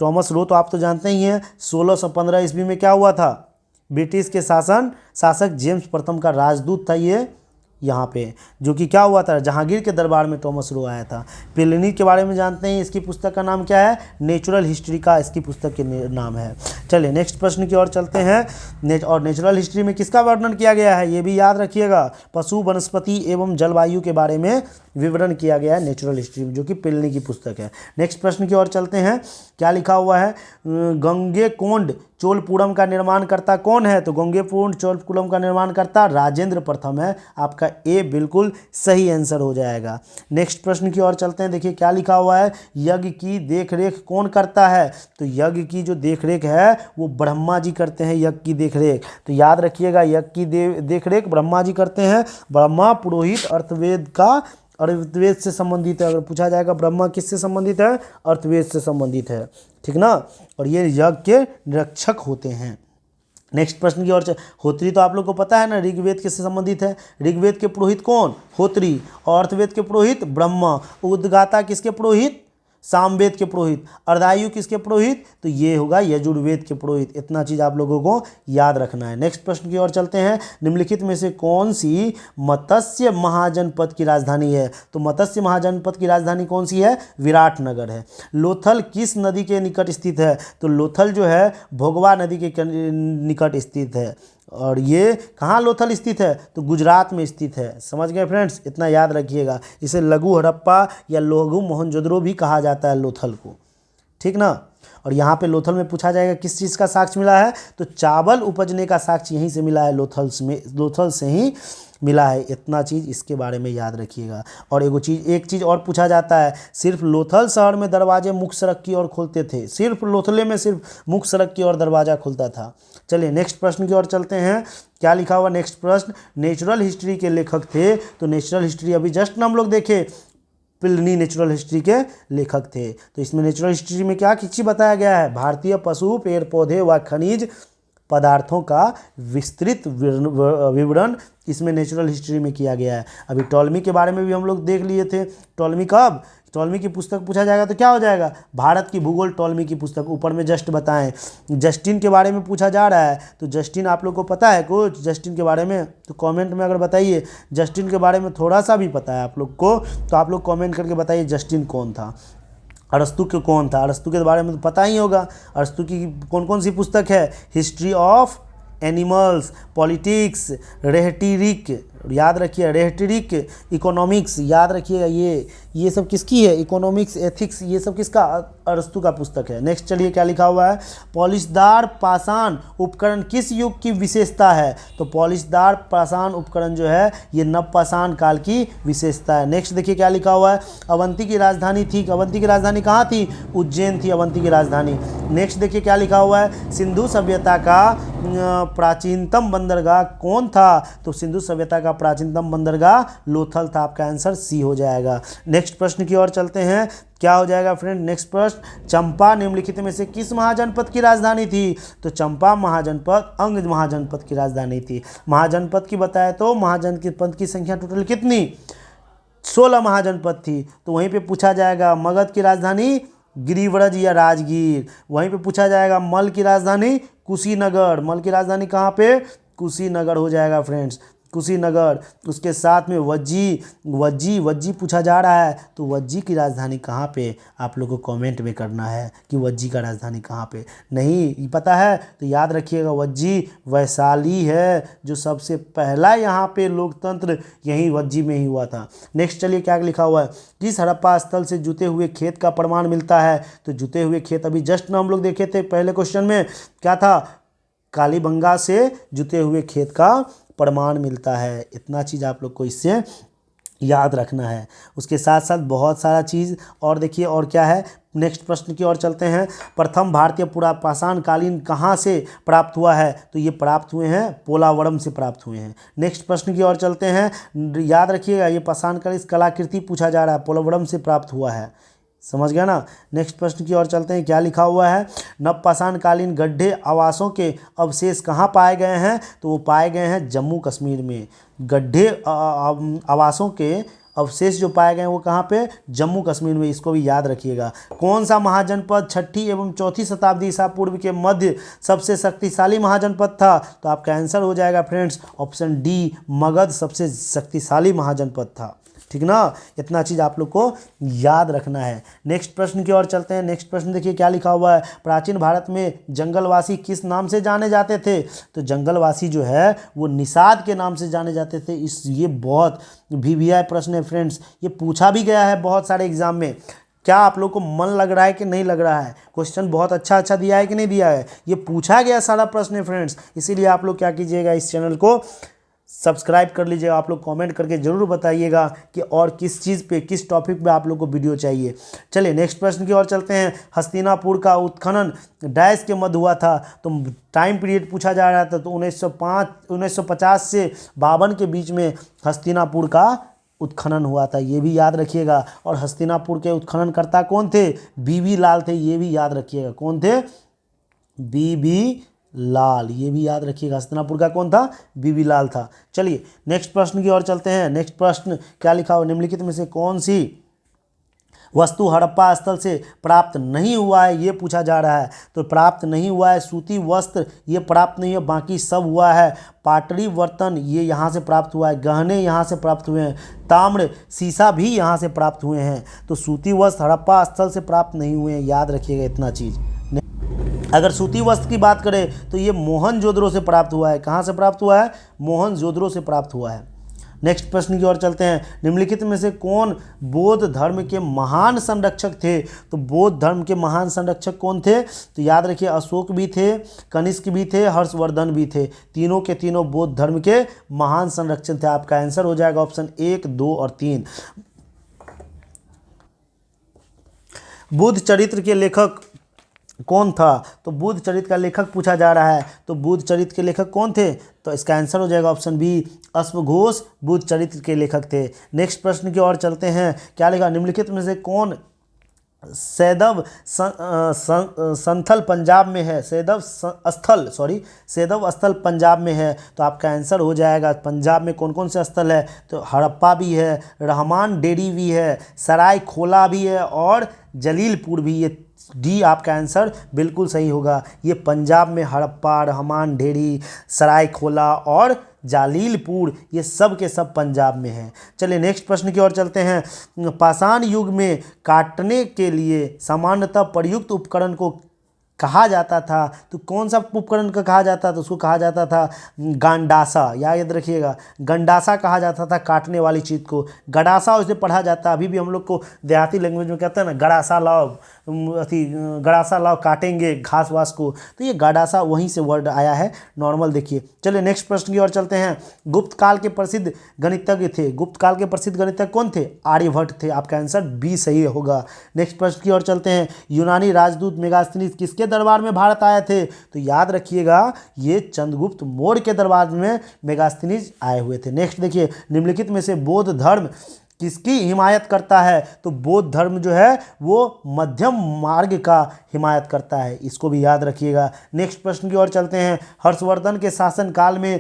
A: थॉमस रो तो आप तो जानते ही हैं 1615 ईस्वी में क्या हुआ था, ब्रिटिश के शासक जेम्स प्रथम का राजदूत था ये यहाँ पे, जो कि क्या हुआ था, जहांगीर के दरबार में थॉमस रो आया था। प्लिनी के बारे में जानते हैं, इसकी पुस्तक का नाम क्या है, नेचुरल हिस्ट्री का इसकी पुस्तक के नाम है। चलिए नेक्स्ट प्रश्न की ओर चलते हैं। और नेचुरल हिस्ट्री में किसका वर्णन किया गया है, ये भी याद रखिएगा। पशु, वनस्पति एवं जलवायु के बारे में विवरण किया गया है नेचुरल हिस्ट्री में, जो कि पिलनी की पुस्तक है। नेक्स्ट प्रश्न की ओर चलते हैं। क्या लिखा हुआ है, गंगेकोंड चोलपुरम का निर्माणकर्ता कौन है? तो गंगेकोंड चोलपुरम का निर्माणकर्ता राजेंद्र प्रथम है। आपका ए बिल्कुल सही आंसर हो जाएगा। नेक्स्ट प्रश्न की ओर चलते हैं। देखिए क्या लिखा हुआ है, यज्ञ की देखरेख कौन करता है? तो यज्ञ की जो देखरेख है वो ब्रह्मा जी करते हैं, यज्ञ की देखरेख। तो याद रखिएगा, यज्ञ की देखरेख ब्रह्मा जी करते हैं। ब्रह्मा पुरोहित अर्थवेद का, अर्थवेद से संबंधित है। अगर पूछा जाएगा ब्रह्मा किससे संबंधित है, अर्थवेद से संबंधित है, ठीक ना। और ये यज्ञ के निरीक्षक होते हैं। नेक्स्ट प्रश्न की ओर होत्री तो आप लोग को पता है ना, ऋग्वेद किससे संबंधित है? ऋग्वेद के पुरोहित कौन? होत्री। और अर्थवेद के पुरोहित ब्रह्मा। उद्गाता किसके पुरोहित? सामवेद के पुरोहित। अर्धायु किसके पुरोहित? तो ये होगा यजुर्वेद के पुरोहित। इतना चीज़ आप लोगों को याद रखना है। नेक्स्ट प्रश्न की ओर चलते हैं। निम्नलिखित में से कौन सी मत्स्य महाजनपद की राजधानी है? तो मत्स्य महाजनपद की राजधानी कौन सी है? विराटनगर है। लोथल किस नदी के निकट स्थित है? तो लोथल जो है भोगवा नदी के निकट स्थित है। और ये कहाँ लोथल स्थित है? तो गुजरात में स्थित है। समझ गए फ्रेंड्स, इतना याद रखिएगा। इसे लघु हड़प्पा या लघु मोहनजोदड़ो भी कहा जाता है लोथल को, ठीक ना। और यहाँ पे लोथल में पूछा जाएगा किस चीज़ का साक्ष्य मिला है? तो चावल उपजने का साक्ष्य यहीं से मिला है, लोथल से ही मिला है। इतना चीज़ इसके बारे में याद रखिएगा। और एक चीज़ और पूछा जाता है, सिर्फ लोथल शहर में दरवाजे मुख्य सड़क की ओर खुलते थे। सिर्फ लोथले में सिर्फ मुख्य सड़क की ओर दरवाज़ा खुलता था। चलिए नेक्स्ट प्रश्न की ओर चलते हैं। क्या लिखा हुआ नेक्स्ट प्रश्न, नेचुरल हिस्ट्री के लेखक थे? तो नेचुरल हिस्ट्री अभी जस्ट हम लोग देखे, प्लिनी नेचुरल हिस्ट्री के लेखक थे। तो इसमें नेचुरल हिस्ट्री में क्या चीज़ बताया गया है? भारतीय पशु, पेड़ पौधे व खनिज पदार्थों का विस्तृत विवरण इसमें नेचुरल हिस्ट्री में किया गया है। अभी टॉलमी के बारे में भी हम लोग देख लिए थे। टॉलमी कब? टॉलमी की पुस्तक पूछा जाएगा तो क्या हो जाएगा? भारत की भूगोल टॉलमी की पुस्तक, ऊपर में जस्ट बताएं। जस्टिन के बारे में पूछा जा रहा है, तो जस्टिन आप लोग को पता है कुछ जस्टिन के बारे में? तो कमेंट में अगर बताइए जस्टिन के बारे में थोड़ा सा भी पता है आप लोग को, तो आप लोग कमेंट करके बताइए जस्टिन कौन था। अरस्तु के कौन था? अरस्तु के बारे में तो पता ही होगा। अरस्तु की कौन कौन सी पुस्तक है? हिस्ट्री ऑफ एनिमल्स, पॉलिटिक्स, रेहेटरिक, याद रखिए रेहेटरिक, इकोनॉमिक्स, याद रखिएगा। ये सब किसकी है? इकोनॉमिक्स, एथिक्स, ये सब किसका? अरस्तु का पुस्तक है। नेक्स्ट चलिए क्या लिखा हुआ है, पॉलिशदार पाषाण उपकरण किस युग की विशेषता है? तो पॉलिशदार पाषाण उपकरण जो है ये नवपाषाण काल की विशेषता है। नेक्स्ट देखिए क्या लिखा हुआ है, अवंती की राजधानी थी। अवंती की राजधानी कहाँ थी? उज्जैन थी अवंती की राजधानी। नेक्स्ट देखिए क्या लिखा हुआ है, सिंधु सभ्यता का प्राचीनतम बंदरगाह कौन था? तो सिंधु सभ्यता का प्राचीनतम बंदरगाह लोथल था। आपका आंसर सी हो जाएगा। नेक्स्ट प्रश्न की ओर चलते हैं। क्या हो जाएगा फ्रेंड नेक्स्ट प्रश्न, चंपा निम्नलिखित में से किस महाजनपद की राजधानी थी? तो चंपा महाजनपद अंग महाजनपद की राजधानी थी। महाजनपद की बताए तो महाजनपद की संख्या टोटल कितनी? 16 महाजनपद थी। तो वहीं पे पूछा जाएगा मगध की राजधानी गिरिव्रज या राजगीर। वहीं पे पूछा जाएगा मल की राजधानी कुशीनगर। मल की राजधानी कहाँ पे? कुशीनगर हो जाएगा फ्रेंड्स, कुशीनगर। उसके साथ में वज्जी पूछा जा रहा है, तो वज्जी की राजधानी कहाँ पे? आप लोगों को कमेंट में करना है कि वज्जी का राजधानी कहाँ पे। नहीं पता है तो याद रखिएगा वज्जी वैशाली है, जो सबसे पहला यहाँ पे लोकतंत्र यहीं वज्जी में ही हुआ था। नेक्स्ट चलिए क्या लिखा हुआ है, किस हड़प्पा स्थल से जुते हुए खेत का प्रमाण मिलता है? तो जुते हुए खेत अभी जस्ट हम लोग देखे थे पहले क्वेश्चन में, क्या था? कालीबंगा से जुते हुए खेत का प्रमाण मिलता है। इतना चीज़ आप लोग को इससे याद रखना है। उसके साथ साथ बहुत सारा चीज़ और देखिए और क्या है। नेक्स्ट प्रश्न की ओर चलते हैं। प्रथम भारतीय पुरापाषाण कालीन कहाँ से प्राप्त हुआ है? तो ये प्राप्त हुए हैं पोलावरम से प्राप्त हुए हैं। नेक्स्ट प्रश्न की ओर चलते हैं। याद रखिएगा ये पाषाण काल इस कलाकृति पूछा जा रहा है, पोलावरम से प्राप्त हुआ है। समझ गया ना। नेक्स्ट प्रश्न की ओर चलते हैं। क्या लिखा हुआ है, नवपाषाण कालीन गड्ढे आवासों के अवशेष कहाँ पाए गए हैं? तो वो पाए गए हैं जम्मू कश्मीर में। गड्ढे आवासों के अवशेष जो पाए गए हैं वो कहाँ पे? जम्मू कश्मीर में। इसको भी याद रखिएगा। कौन सा महाजनपद 6ठी एवं 4ठी शताब्दी ईसा पूर्व के मध्य सबसे शक्तिशाली महाजनपद था? तो आपका आंसर हो जाएगा फ्रेंड्स ऑप्शन डी, मगध सबसे शक्तिशाली महाजनपद था। ठीक ना, इतना चीज़ आप लोग को याद रखना है। नेक्स्ट प्रश्न की ओर चलते हैं। नेक्स्ट प्रश्न देखिए क्या लिखा हुआ है, प्राचीन भारत में जंगलवासी किस नाम से जाने जाते थे? तो जंगलवासी जो है वो निषाद के नाम से जाने जाते थे। ये बहुत VVI प्रश्न है फ्रेंड्स, ये पूछा भी गया है बहुत सारे एग्जाम में। क्या आप लोग को मन लग रहा है कि नहीं लग रहा है? क्वेश्चन बहुत अच्छा दिया है कि नहीं दिया है? ये पूछा गया सारा प्रश्न है फ्रेंड्स, इसीलिए आप लोग क्या कीजिएगा, इस चैनल को सब्सक्राइब कर लीजिएगा। आप लोग कमेंट करके ज़रूर बताइएगा कि और किस चीज़ पे, किस टॉपिक पे आप लोग को वीडियो चाहिए। चलिए नेक्स्ट प्रश्न की ओर चलते हैं। हस्तिनापुर का उत्खनन डैश के मध्य हुआ था? तो टाइम पीरियड पूछा जा रहा था, तो 1950 से 52 के बीच में हस्तिनापुर का उत्खनन हुआ था, ये भी याद रखिएगा। और हस्तिनापुर के उत्खननकर्ता कौन थे? बीबी लाल थे, ये भी याद रखिएगा। कौन थे? बीबी लाल, ये भी याद रखिएगा। हस्तिनापुर का कौन था? बीबी लाल था। चलिए नेक्स्ट प्रश्न की ओर चलते हैं। नेक्स्ट प्रश्न क्या लिखा हुआ, निम्नलिखित में से कौन सी वस्तु हड़प्पा स्थल से प्राप्त नहीं हुआ है, ये पूछा जा रहा है। तो प्राप्त नहीं हुआ है सूती वस्त्र, ये प्राप्त नहीं है, बाकी सब हुआ है। पाटरी बर्तन ये यहाँ से प्राप्त हुआ है, गहने यहाँ से प्राप्त हुए हैं, ताम्र शीशा भी यहाँ से प्राप्त हुए हैं। तो सूती वस्त्र हड़प्पा स्थल से प्राप्त नहीं हुए हैं, याद रखिएगा इतना चीज़। अगर सूती वस्त्र की बात करें तो ये मोहनजोदड़ो से प्राप्त हुआ है। कहाँ से प्राप्त हुआ है? मोहनजोदड़ो से प्राप्त हुआ है। नेक्स्ट प्रश्न की ओर चलते हैं। निम्नलिखित में से कौन बौद्ध धर्म के महान संरक्षक थे? तो बौद्ध धर्म के महान संरक्षक कौन थे? तो याद रखिए, अशोक भी थे, कनिष्क भी थे, हर्षवर्धन भी थे। तीनों के तीनों बौद्ध धर्म के महान संरक्षक थे। आपका आंसर हो जाएगा ऑप्शन 1, 2 और 3। बुद्ध चरित्र के लेखक कौन था? तो बुद्ध चरित्र का लेखक पूछा जा रहा है, तो बुद्ध चरित्र के लेखक कौन थे? तो इसका आंसर हो जाएगा ऑप्शन बी, अश्वघोष बुद्ध चरित्र के लेखक थे। नेक्स्ट प्रश्न की ओर चलते हैं। क्या लिखा, निम्नलिखित में से कौन सैदव संथल पंजाब में है? सैदव स्थल पंजाब में है। तो आपका आंसर हो जाएगा, पंजाब में कौन कौन से स्थल है? तो हड़प्पा भी है, रहमान डेरी भी है, सराय खोला भी है और जलीलपुर भी। ये डी आपका आंसर बिल्कुल सही होगा। ये पंजाब में हड़प्पा, रहमान डेरी, सराय खोला और जालीलपुर, ये सब के सब पंजाब में हैं। चलिए नेक्स्ट प्रश्न की ओर चलते हैं। पाषाण युग में काटने के लिए सामान्यतः प्रयुक्त उपकरण को कहा जाता था? तो कौन सा उपकरण का कहा जाता था? तो उसको कहा जाता था गंडासा, याद रखिएगा। गंडासा कहा जाता था काटने वाली चीज़ को। गड़ासा उसे पढ़ा जाता है, अभी भी हम लोग को देहाती लैंग्वेज में कहते हैं ना, गड़ासा लाओ, गड़ासा लाओ काटेंगे घास वास को। तो ये गड़ासा वहीं से वर्ड आया है, नॉर्मल देखिए। चलिए नेक्स्ट प्रश्न की ओर चलते हैं। गुप्त काल के प्रसिद्ध गणितज्ञ थे? गुप्त काल के प्रसिद्ध गणितज्ञ कौन थे? आर्यभट्ट थे। आपका आंसर बी सही होगा। नेक्स्ट प्रश्न की ओर चलते हैं। यूनानी राजदूत मेगास्थनीज किसके दरबार में भारत आए थे? तो याद रखिएगा, ये चंद्रगुप्त मौर्य के दरबार में मेगास्थनीज आए हुए थे। नेक्स्ट देखिए, निम्नलिखित में से बौद्ध धर्म किसकी हिमायत करता है? तो बौद्ध धर्म जो है वो मध्यम मार्ग का हिमायत करता है, इसको भी याद रखिएगा। नेक्स्ट प्रश्न की ओर चलते हैं। हर्षवर्धन के शासनकाल में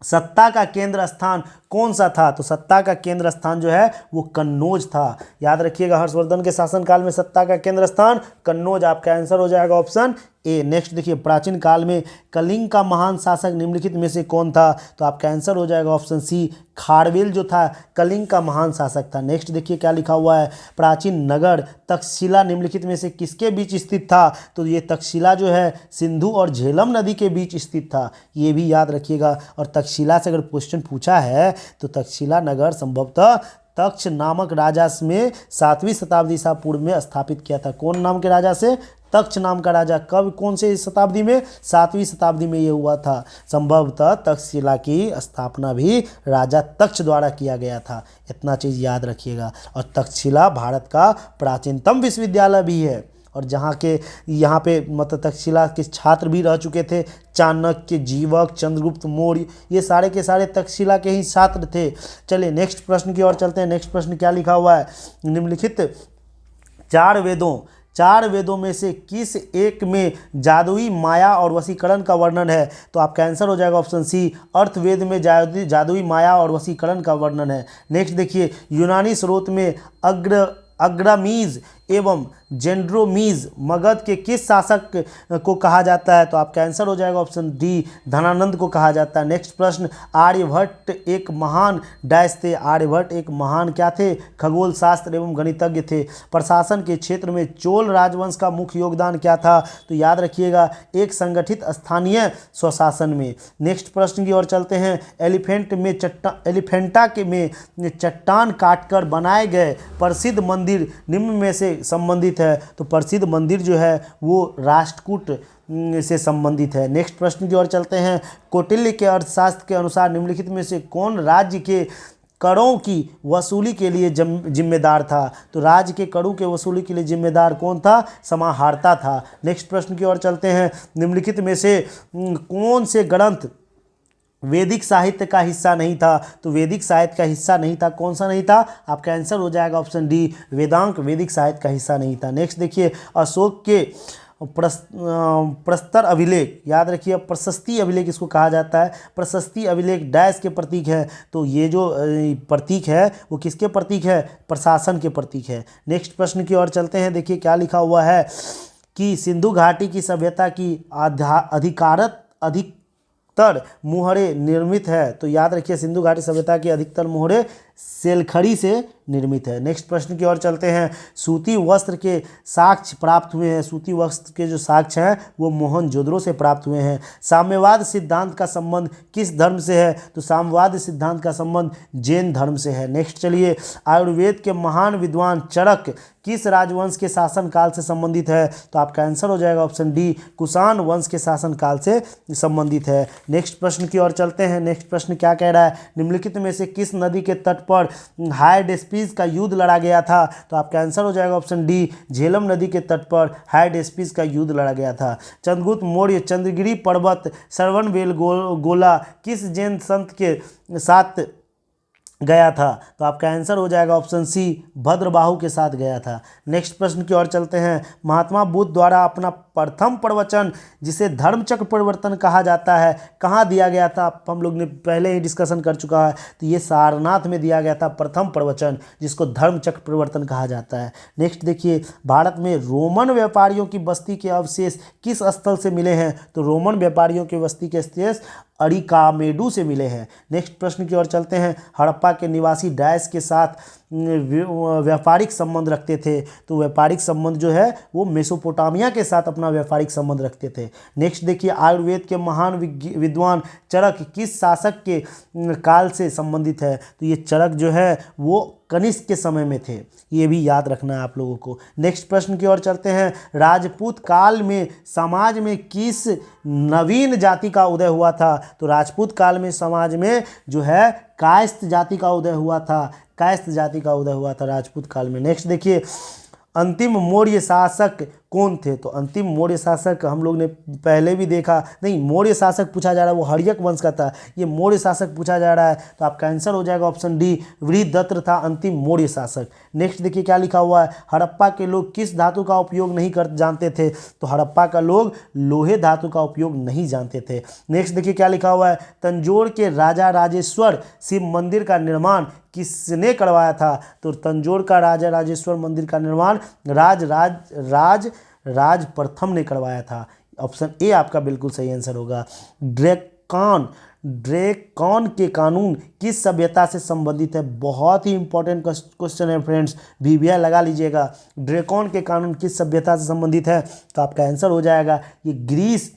A: सत्ता का केंद्र स्थान कौन सा था? तो सत्ता का केंद्र स्थान जो है वो कन्नौज था। याद रखिएगा, हर्षवर्धन के शासनकाल में सत्ता का केंद्र स्थान कन्नौज। आपका आंसर हो जाएगा ऑप्शन ए। नेक्स्ट देखिए, प्राचीन काल में कलिंग का महान शासक निम्नलिखित में से कौन था? तो आपका आंसर हो जाएगा ऑप्शन सी, खारवेल जो था कलिंग का महान शासक था। नेक्स्ट देखिए क्या लिखा हुआ है। प्राचीन नगर तक्षशिला निम्नलिखित में से किसके बीच स्थित था? तो ये तक्षशिला जो है सिंधु और झेलम नदी के बीच स्थित था, ये भी याद रखिएगा। और तक्षशिला से अगर क्वेश्चन पूछा है तो तक्षशिला नगर संभवतः तक्ष नामक राजा में 7वीं शताब्दी ईसा पूर्व में स्थापित किया था। कौन नाम के राजा से? तक्ष नाम का राजा। कब, कौन से शताब्दी में? 7वीं शताब्दी में ये हुआ था। संभवतः तक्षशिला की स्थापना भी राजा तक्ष द्वारा किया गया था, इतना चीज़ याद रखिएगा। और तक्षशिला भारत का प्राचीनतम विश्वविद्यालय भी है, और जहाँ के यहाँ पे मतलब तक्षशिला के छात्र भी रह चुके थे। चाणक्य, जीवक, चंद्रगुप्त मौर्य, ये सारे के सारे तक्षशिला के ही छात्र थे। चलिए नेक्स्ट प्रश्न की ओर चलते हैं। नेक्स्ट प्रश्न क्या लिखा हुआ है। निम्नलिखित चार वेदों में से किस एक में जादुई माया और वशीकरण का वर्णन है? तो आपका आंसर हो जाएगा ऑप्शन सी, अर्थवेद में जादुई माया और वशीकरण का वर्णन है। नेक्स्ट देखिए, यूनानी स्रोत में अग्रमीज एवं जेंड्रोमीज मगध के किस शासक को कहा जाता है? तो आपका आंसर हो जाएगा ऑप्शन डी, धनानंद को कहा जाता है। नेक्स्ट प्रश्न, आर्यभट्ट एक महान डैश थे। आर्यभट्ट एक महान क्या थे? खगोल शास्त्र एवं गणितज्ञ थे। प्रशासन के क्षेत्र में चोल राजवंश का मुख्य योगदान क्या था? तो याद रखिएगा, एक संगठित स्थानीय स्वशासन में। नेक्स्ट प्रश्न की ओर चलते हैं, एलिफेंटा के में चट्टान काटकर बनाए गए प्रसिद्ध मंदिर निम्न में से संबंधित है? तो प्रसिद्ध मंदिर जो है वो राष्ट्रकूट से संबंधित है। नेक्स्ट प्रश्न की ओर चलते हैं, कौटिल्य के अर्थशास्त्र के अनुसार निम्नलिखित में से कौन राज्य के करों की वसूली के लिए जिम्मेदार था? तो राज्य के करों के वसूली के लिए जिम्मेदार कौन था? समाहर्ता था। नेक्स्ट प्रश्न की ओर चलते हैं, निम्नलिखित में से कौन से ग्रंथ वैदिक साहित्य का हिस्सा नहीं था? तो वैदिक साहित्य का हिस्सा नहीं था, कौन सा नहीं था? आपका आंसर हो जाएगा ऑप्शन डी, वेदांत वैदिक साहित्य का हिस्सा नहीं था। नेक्स्ट देखिए, अशोक के प्रस्तर अभिलेख, याद रखिए प्रशस्ति अभिलेख इसको कहा जाता है। प्रशस्ति अभिलेख डैश के प्रतीक है? तो ये जो प्रतीक है वो किसके प्रतीक है? प्रशासन के प्रतीक है। नेक्स्ट प्रश्न की ओर चलते हैं, देखिए क्या लिखा हुआ है कि सिंधु घाटी की सभ्यता की अधिकतर मुहरे निर्मित है। तो याद रखिए, सिंधु घाटी सभ्यता की अधिकतर मुहरे सेलखड़ी से निर्मित है। नेक्स्ट प्रश्न की ओर चलते हैं, सूती वस्त्र के साक्ष्य प्राप्त हुए हैं। सूती वस्त्र के जो साक्ष्य हैं वो मोहनजोदड़ो से प्राप्त हुए हैं। साम्यवाद सिद्धांत का संबंध किस धर्म से है? तो साम्यवाद सिद्धांत का संबंध जैन धर्म से है। नेक्स्ट चलिए, आयुर्वेद के महान विद्वान चरक किस राजवंश के शासन काल से संबंधित है? तो आपका आंसर हो जाएगा ऑप्शन डी, कुषाण वंश के शासन काल से संबंधित है। नेक्स्ट प्रश्न की ओर चलते हैं, नेक्स्ट प्रश्न क्या कह रहा है, निम्नलिखित में से किस नदी के तट पर हाइडेस्पिस का युद्ध लड़ा गया था? तो आपका आंसर हो जाएगा ऑप्शन डी, झेलम नदी के तट पर हाइडेस्पिस का युद्ध लड़ा गया था। चंद्रगुप्त मौर्य चंद्रगिरी पर्वत श्रवणबेलगोला किस जैन संत के साथ गया था? तो आपका आंसर हो जाएगा ऑप्शन सी, भद्रबाहु के साथ गया था। नेक्स्ट प्रश्न की ओर चलते हैं, महात्मा बुद्ध द्वारा अपना प्रथम प्रवचन जिसे धर्मचक्र परिवर्तन कहा जाता है कहाँ दिया गया था? हम लोग ने पहले ही डिस्कशन कर चुका है, तो ये सारनाथ में दिया गया था प्रथम प्रवचन, जिसको धर्मचक्र परिवर्तन कहा जाता है। नेक्स्ट देखिए, भारत में रोमन व्यापारियों की बस्ती के अवशेष किस स्थल से मिले हैं? तो रोमन व्यापारियों की बस्ती के अवशेष अरिकामेडू से मिले हैं। नेक्स्ट प्रश्न की ओर चलते हैं, हड़प्पा के निवासी डैश के साथ व्यापारिक संबंध रखते थे? तो व्यापारिक संबंध जो है वो मेसोपोटामिया के साथ अपना व्यापारिक संबंध रखते थे। नेक्स्ट देखिए, आयुर्वेद के महान विद्वान चरक किस शासक के काल से संबंधित है? तो ये चरक जो है वो कनिष्क के समय में थे, ये भी याद रखना है आप लोगों को। नेक्स्ट प्रश्न की ओर चलते हैं, राजपूत काल में समाज में किस नवीन जाति का उदय हुआ था? तो राजपूत काल में समाज में जो है कायस्थ जाति का उदय हुआ था, कायस्थ जाति का उदय हुआ था राजपूत काल में। नेक्स्ट देखिए, अंतिम मौर्य शासक कौन थे? तो अंतिम मौर्य शासक हम लोग ने पहले भी देखा, नहीं मौर्य शासक पूछा जा रहा है वो हर्यक वंश का था, ये मौर्य शासक पूछा जा रहा है, तो आपका आंसर हो जाएगा ऑप्शन डी, वृहदत्त था अंतिम मौर्य शासक। नेक्स्ट देखिए क्या लिखा हुआ है, हड़प्पा के लोग किस धातु का उपयोग नहीं कर जानते थे? तो हड़प्पा का लोग लोहे धातु का उपयोग नहीं जानते थे। नेक्स्ट देखिए क्या लिखा हुआ है, तंजौर के राजा राजेश्वर शिव मंदिर का निर्माण किसने करवाया था? तो तंजौर का राजा राजेश्वर मंदिर का निर्माण राज प्रथम ने करवाया था। ऑप्शन ए आपका बिल्कुल सही आंसर होगा। ड्रेकॉन के कानून किस सभ्यता से संबंधित है? बहुत ही इंपॉर्टेंट क्वेश्चन है फ्रेंड्स, वीवीआई लगा लीजिएगा। ड्रेकॉन के कानून किस सभ्यता से संबंधित है? तो आपका आंसर हो जाएगा ये ग्रीस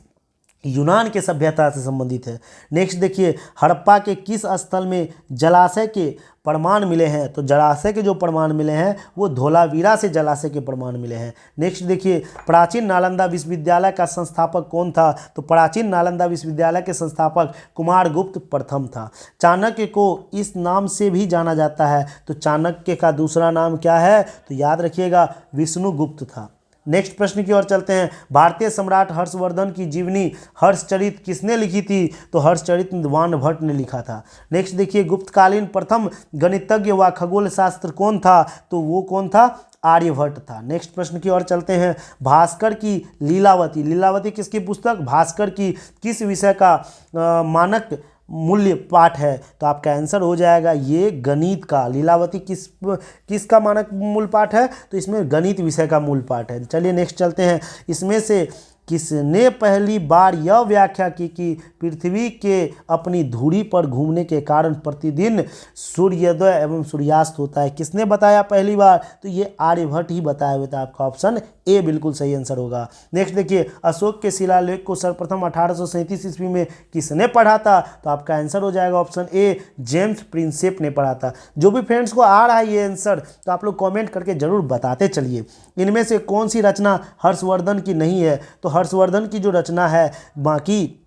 A: यूनान के सभ्यता से संबंधित है। नेक्स्ट देखिए, हड़प्पा के किस स्थल में जलाशय के प्रमाण मिले हैं? तो जलाशय के जो प्रमाण मिले हैं वो धोलावीरा से जलाशय के प्रमाण मिले हैं। नेक्स्ट देखिए, प्राचीन नालंदा विश्वविद्यालय का संस्थापक कौन था? तो प्राचीन नालंदा विश्वविद्यालय के संस्थापक कुमारगुप्त प्रथम था। चाणक्य को इस नाम से भी जाना जाता है, तो चाणक्य का दूसरा नाम क्या है? तो याद रखिएगा विष्णुगुप्त था। नेक्स्ट प्रश्न की ओर चलते हैं, भारतीय सम्राट हर्षवर्धन की जीवनी हर्षचरित किसने लिखी थी? तो हर्षचरित वानभट्ट ने लिखा था। नेक्स्ट देखिए, गुप्तकालीन प्रथम गणितज्ञ व खगोल शास्त्र कौन था? तो वो कौन था? आर्यभट्ट था। नेक्स्ट प्रश्न की ओर चलते हैं, भास्कर की लीलावती, लीलावती किसकी पुस्तक? भास्कर की किस विषय का मानक मूल्य पाठ है, तो आपका आंसर हो जाएगा ये गणित का। लीलावती किसका मानक मूल पाठ है, तो इसमें गणित विषय का मूल पाठ है। चलिए नेक्स्ट चलते हैं। इसमें से किसने पहली बार यह व्याख्या की कि पृथ्वी के अपनी धुरी पर घूमने के कारण प्रतिदिन सूर्योदय एवं सूर्यास्त होता है? किसने बताया पहली बार, तो ये आर्यभट्ट ही बताया हुआ था। आपका ऑप्शन ए बिल्कुल सही आंसर होगा। नेक्स्ट देखिए, अशोक के शिलालेख को सर्वप्रथम 1837 ईस्वी में किसने पढ़ा था, तो आपका आंसर हो जाएगा ऑप्शन ए, जेम्स प्रिंसेप ने पढ़ा था। जो भी फ्रेंड्स को आ रहा है ये आंसर, तो आप लोग कमेंट करके जरूर बताते चलिए। इनमें से कौन सी रचना हर्षवर्धन की नहीं है, तो हर्षवर्धन की जो रचना है, बाकी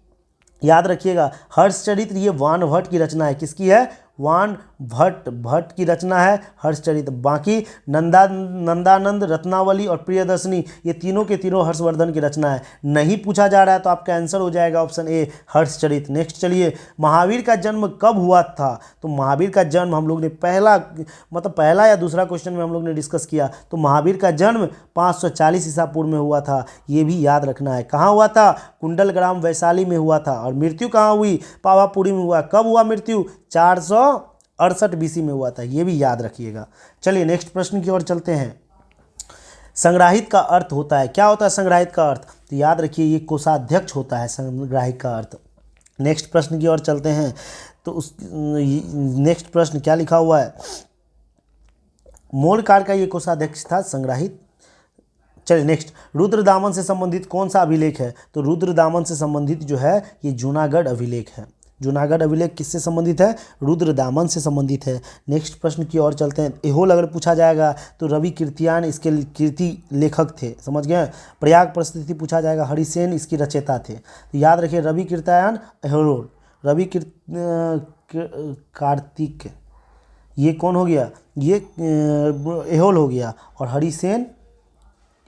A: याद रखिएगा हर्षचरित्र ये वान भट्ट की रचना है। किसकी है, वान भट्ट की रचना है हर्षचरित्र। बाकी नंदानंद, रत्नावली और प्रियदर्शनी ये तीनों के तीनों हर्षवर्धन की रचना है। नहीं पूछा जा रहा है तो आपका आंसर हो जाएगा ऑप्शन ए, हर्षचरित्र। नेक्स्ट चलिए, महावीर का जन्म कब हुआ था, तो महावीर का जन्म हम लोग ने पहला या दूसरा क्वेश्चन में हम लोग ने डिस्कस किया, तो महावीर का जन्म 540 ईसा पूर्व में हुआ था। ये भी याद रखना है। कहाँ हुआ था, कुंडलग्राम वैशाली में हुआ था। और मृत्यु कहाँ हुई, पावापुरी में हुआ। कब हुआ मृत्यु, 468 बीसी में हुआ था। ये भी याद रखिएगा। चलिए नेक्स्ट प्रश्न की ओर चलते हैं। संग्राहित का अर्थ होता है, क्या होता है संग्राहित का अर्थ, तो याद रखिए ये कोषाध्यक्ष होता है संग्राहित का अर्थ। नेक्स्ट प्रश्न की ओर चलते हैं। तो उस नेक्स्ट प्रश्न क्या लिखा हुआ है, मोलकार का ये कोषाध्यक्ष था संग्राहित। चलिए नेक्स्ट, रुद्रदामन से संबंधित कौन सा अभिलेख है, तो रुद्रदामन से संबंधित जो है ये जूनागढ़ अभिलेख है। जूनागढ़ अभिलेख किससे संबंधित है, रुद्रदामन से संबंधित है। नेक्स्ट प्रश्न की ओर चलते हैं। एहोल अगर पूछा जाएगा तो रवि कीर्तियान इसके कीर्ति लेखक थे, समझ गए। प्रयाग परिस्थिति पूछा जाएगा, हरिसेन इसकी रचयिता थे। तो याद रखिए रवि कीर्तियान, एहोल। रवि कार्तिक ये कौन हो गया, ये एहोल हो गया। और हरिसेन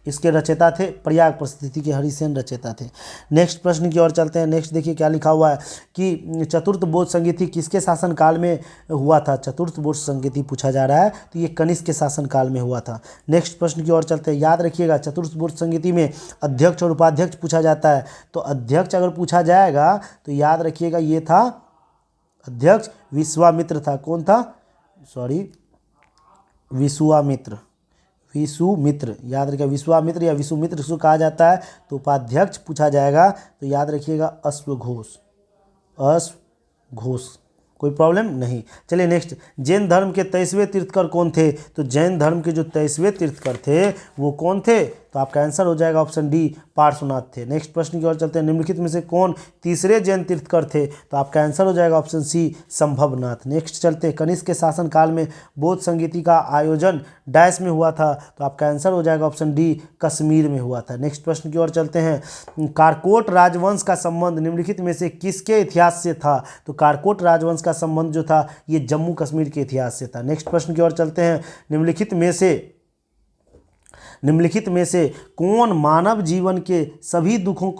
A: इसके रचयिता थे, प्रयाग परिस्थिति के हरिसेन रचयिता थे। नेक्स्ट प्रश्न की ओर चलते हैं। नेक्स्ट देखिए क्या लिखा हुआ है कि चतुर्थ बोध संगीति किसके शासनकाल में हुआ था। चतुर्थ बोध संगीति पूछा जा रहा है, तो ये कनिष्क के शासनकाल में हुआ था। नेक्स्ट प्रश्न की ओर चलते हैं। याद रखिएगा चतुर्थ बोध संगीति में अध्यक्ष और उपाध्यक्ष पूछा जाता है। तो अध्यक्ष अगर पूछा जाएगा तो याद रखिएगा ये था अध्यक्ष विश्वामित्र था। कौन था, सॉरी विसुमित्र, याद रखिएगा विश्वामित्र या विसुमित्र इसको कहा जाता है। तो उपाध्यक्ष पूछा जाएगा तो याद रखिएगा अश्वघोष, कोई प्रॉब्लम नहीं। चलिए नेक्स्ट, जैन धर्म के 23वें तीर्थकर कौन थे, तो जैन धर्म के जो 23वें तीर्थकर थे वो कौन थे, तो आपका आंसर हो जाएगा ऑप्शन डी, पार्श्वनाथ थे। नेक्स्ट प्रश्न की ओर चलते हैं। निम्नलिखित में से कौन तीसरे जैन तीर्थकर थे, तो आपका आंसर हो जाएगा ऑप्शन सी, संभवनाथ। नेक्स्ट चलते हैं। कनिष्क के शासनकाल में बौद्ध संगीति का आयोजन डैश में हुआ था, तो आपका आंसर हो जाएगा ऑप्शन डी, कश्मीर में हुआ था। नेक्स्ट प्रश्न की ओर चलते हैं। कारकोट राजवंश का संबंध निम्नलिखित में से किसके इतिहास से था, तो कारकोट राजवंश का संबंध जो था ये जम्मू कश्मीर के इतिहास से था। नेक्स्ट प्रश्न की ओर चलते हैं। निम्नलिखित में से कौन मानव जीवन के सभी दुखों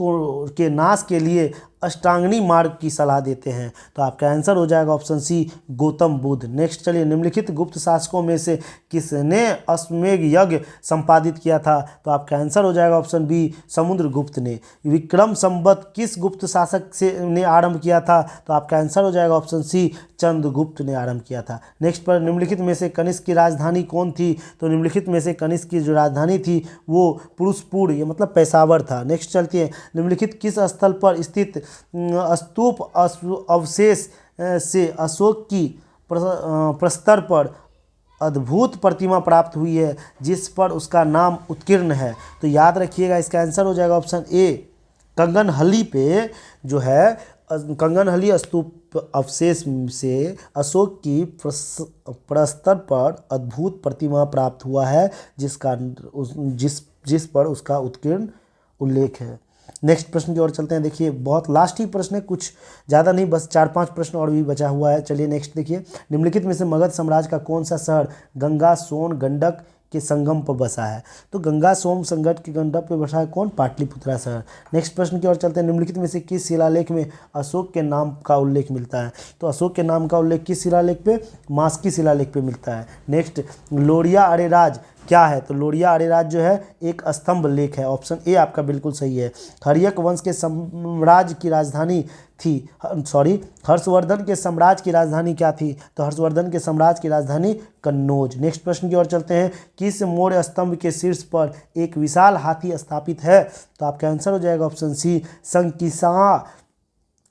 A: के नाश के लिए अष्टांगनी मार्ग की सलाह देते हैं, तो आपका आंसर हो जाएगा option C, Gautam Buddha. Next चलिए, निम्नलिखित गुप्त शासकों में से किसने अश्वमेध यज्ञ संपादित किया था, तो आपका आंसर हो जाएगा ऑप्शन बी, समुद्रगुप्त ने। विक्रम संवत किस गुप्त शासक ने आरंभ किया था, तो आपका आंसर हो जाएगा ऑप्शन सी, चंद्रगुप्त ने आरंभ किया था। नेक्स्ट पर निम्नलिखित में से कनिष्क की राजधानी कौन थी, तो निम्नलिखित में से कनिष्क की जो राजधानी थी वो पुरुषपुर ये मतलब पेशावर था। नेक्स्ट चलती है। निम्नलिखित किस स्थल पर स्थित स्तूप अवशेष से अशोक की प्रस्तर पर अद्भुत प्रतिमा प्राप्त हुई है जिस पर उसका नाम उत्कीर्ण है, तो याद रखिएगा इसका आंसर हो जाएगा ऑप्शन ए, कंगनहली पे जो है कंगनहली स्तूप अवशेष से अशोक की प्रस्तर पर अद्भुत प्रतिमा प्राप्त हुआ है जिस पर उसका उत्कीर्ण उल्लेख है। नेक्स्ट प्रश्न की ओर चलते हैं। देखिए बहुत लास्ट ही प्रश्न है, कुछ ज़्यादा नहीं, बस 4-5 प्रश्न और भी बचा हुआ है। चलिए नेक्स्ट देखिए। निम्नलिखित में से मगध साम्राज्य का कौन सा शहर गंगा सोन गंडक के संगम पर बसा है, तो गंगा सोम संकट के गंडक पर बसा है कौन, पाटलिपुत्रा शहर। नेक्स्ट प्रश्न की ओर चलते हैं। निम्नलिखित में से किस शिलालेख में अशोक के नाम का उल्लेख मिलता है, तो अशोक के नाम का उल्लेख किस शिलालेख पे, मास्की शिलालेख पे मिलता है। नेक्स्ट, लोरिया अरेराज क्या है? तो लोरिया अरेराज जो है एक स्तंभ लेख है। ऑप्शन ए आपका बिल्कुल सही है। हर्यक वंश के साम्राज्य की राजधानी थी, सॉरी, हर्षवर्धन के साम्राज्य की राजधानी क्या थी? तो हर्षवर्धन के साम्राज्य की राजधानी कन्नौज। नेक्स्ट प्रश्न की ओर चलते हैं। किस मौर्य स्तंभ के शीर्ष पर एक विशाल हाथी स्थापित है? तो आपका आंसर हो जाएगा ऑप्शन सी, संकिसा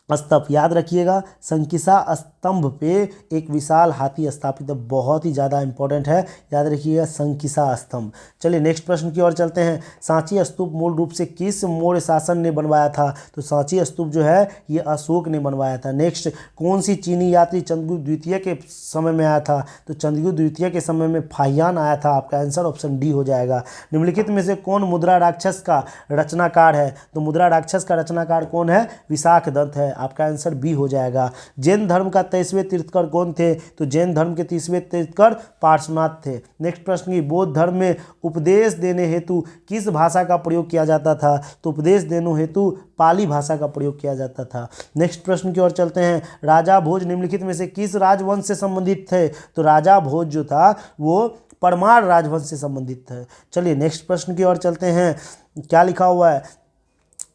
A: स्तंभ। याद रखिएगा, संकिसा स्तंभ पे एक विशाल हाथी स्थापित है, बहुत ही ज़्यादा इंपॉर्टेंट है, याद रखिएगा संकिसा स्तंभ। चलिए नेक्स्ट प्रश्न की ओर चलते हैं। सांची स्तूप मूल रूप से किस मौर्य शासन ने बनवाया था? तो सांची स्तूप जो है ये अशोक ने बनवाया था। नेक्स्ट, कौन सी चीनी यात्री चंद्रगुप्त द्वितीय के समय में आया था? तो चंद्रगुप्त द्वितीय के समय में फाहियान आया था। आपका आंसर ऑप्शन डी हो जाएगा। निम्नलिखित में से कौन मुद्रा राक्षस का रचनाकार है? तो मुद्रा राक्षस का रचनाकार कौन है? विशाख दत्त है। आपका आंसर बी हो जाएगा। जैन धर्म का 23वें तीर्थंकर कौन थे? तो जैन धर्म के 30वें तीर्थंकर पार्श्वनाथ थे। नेक्स्ट प्रश्न की, बौद्ध धर्म में उपदेश देने हेतु किस भाषा का प्रयोग किया जाता था? तो उपदेश देने हेतु पाली भाषा का प्रयोग किया जाता था। नेक्स्ट प्रश्न की ओर चलते हैं। राजा भोज निम्नलिखित में से किस राजवंश से संबंधित थे? तो राजा भोज जो था वो परमार राजवंश से संबंधित है। चलिए नेक्स्ट प्रश्न की ओर चलते हैं। क्या लिखा हुआ है?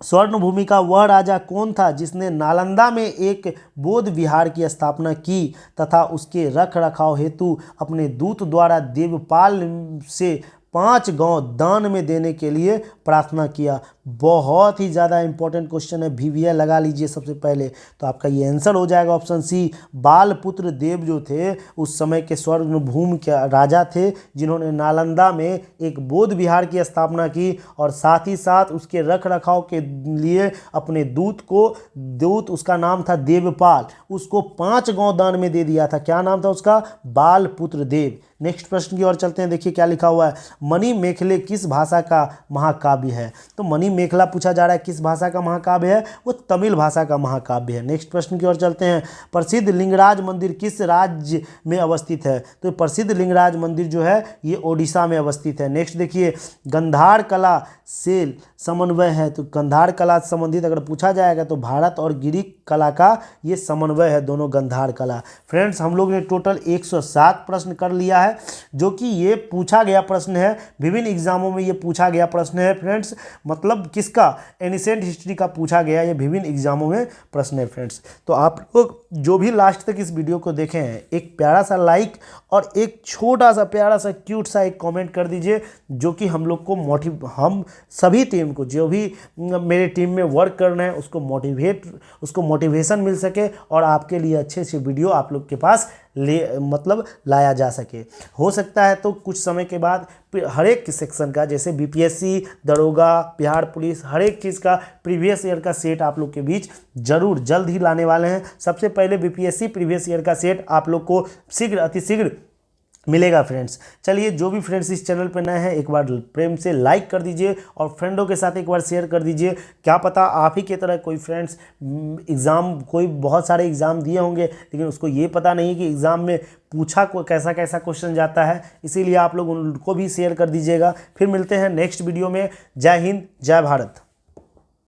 A: स्वर्ण भूमि का वह राजा कौन था जिसने नालंदा में एक बौद्ध विहार की स्थापना की तथा उसके रख रखाव हेतु अपने दूत द्वारा देवपाल से 5 गांव दान में देने के लिए प्रार्थना किया? बहुत ही ज़्यादा इंपॉर्टेंट क्वेश्चन है, वीवीआई लगा लीजिए सबसे पहले। तो आपका ये आंसर हो जाएगा ऑप्शन सी, बालपुत्र देव जो थे उस समय के स्वर्ण भूमि के राजा थे जिन्होंने नालंदा में एक बौद्ध विहार की स्थापना की और साथ ही साथ उसके रख रखाव के लिए अपने दूत उसका नाम था देवपाल, उसको 5 गांव दान में दे दिया था। क्या नाम था उसका? बालपुत्र देव। नेक्स्ट प्रश्न की ओर चलते हैं। देखिए क्या लिखा हुआ है। मणि मेखले किस भाषा का महाकाव्य है? तो मणि मेखला पूछा जा रहा है किस भाषा का महाकाव्य है? वो तमिल भाषा का महाकाव्य है। नेक्स्ट प्रश्न की ओर चलते हैं। प्रसिद्ध लिंगराज मंदिर किस राज्य में अवस्थित है? तो प्रसिद्ध लिंगराज मंदिर जो है ये ओडिशा में अवस्थित है। नेक्स्ट देखिए, गंधार कला से समन्वय है। तो गंधार कला से संबंधित अगर पूछा जाएगा तो भारत और ग्रीक कला का ये समन्वय है, दोनों गंधार कला। फ्रेंड्स हम लोग ने टोटल 107 प्रश्न कर लिया है, जो कि ये पूछा गया प्रश्न है, विभिन्न एग्जामों में ये पूछा गया प्रश्न है फ्रेंड्स। मतलब किसका? एनिसेंट हिस्ट्री का पूछा गया, ये विभिन्न एग्जामों में प्रश्न है फ्रेंड्स। तो आप लोग जो भी लास्ट तक इस वीडियो को देखे हैं, एक प्यारा सा लाइक और एक छोटा सा प्यारा सा क्यूट सा एक कमेंट कर दीजिए, जो कि हम लोग को हम सभी टीम को, जो भी मेरे टीम में वर्क करना है उसको मोटिवेशन मिल सके और आपके लिए अच्छे से वीडियो आप लोग के पास लाया जा सके। हो सकता है तो कुछ समय के बाद हर एक सेक्शन का, जैसे बीपीएससी, दरोगा, बिहार पुलिस, हर एक चीज़ का प्रीवियस ईयर का सेट आप लोग के बीच जरूर जल्द ही लाने वाले हैं। सबसे पहले बीपीएससी प्रीवियस ईयर का सेट आप लोग को अतिशीघ्र मिलेगा फ्रेंड्स। चलिए जो भी फ्रेंड्स इस चैनल पर नए हैं एक बार प्रेम से लाइक कर दीजिए और फ्रेंडों के साथ एक बार शेयर कर दीजिए। क्या पता आप ही के तरह कोई फ्रेंड्स कोई बहुत सारे एग्ज़ाम दिए होंगे लेकिन उसको ये पता नहीं कि एग्ज़ाम में पूछा कैसा कैसा क्वेश्चन जाता है, इसीलिए आप लोग उनको भी शेयर कर दीजिएगा। फिर मिलते हैं नेक्स्ट वीडियो में। जय हिंद, जय भारत।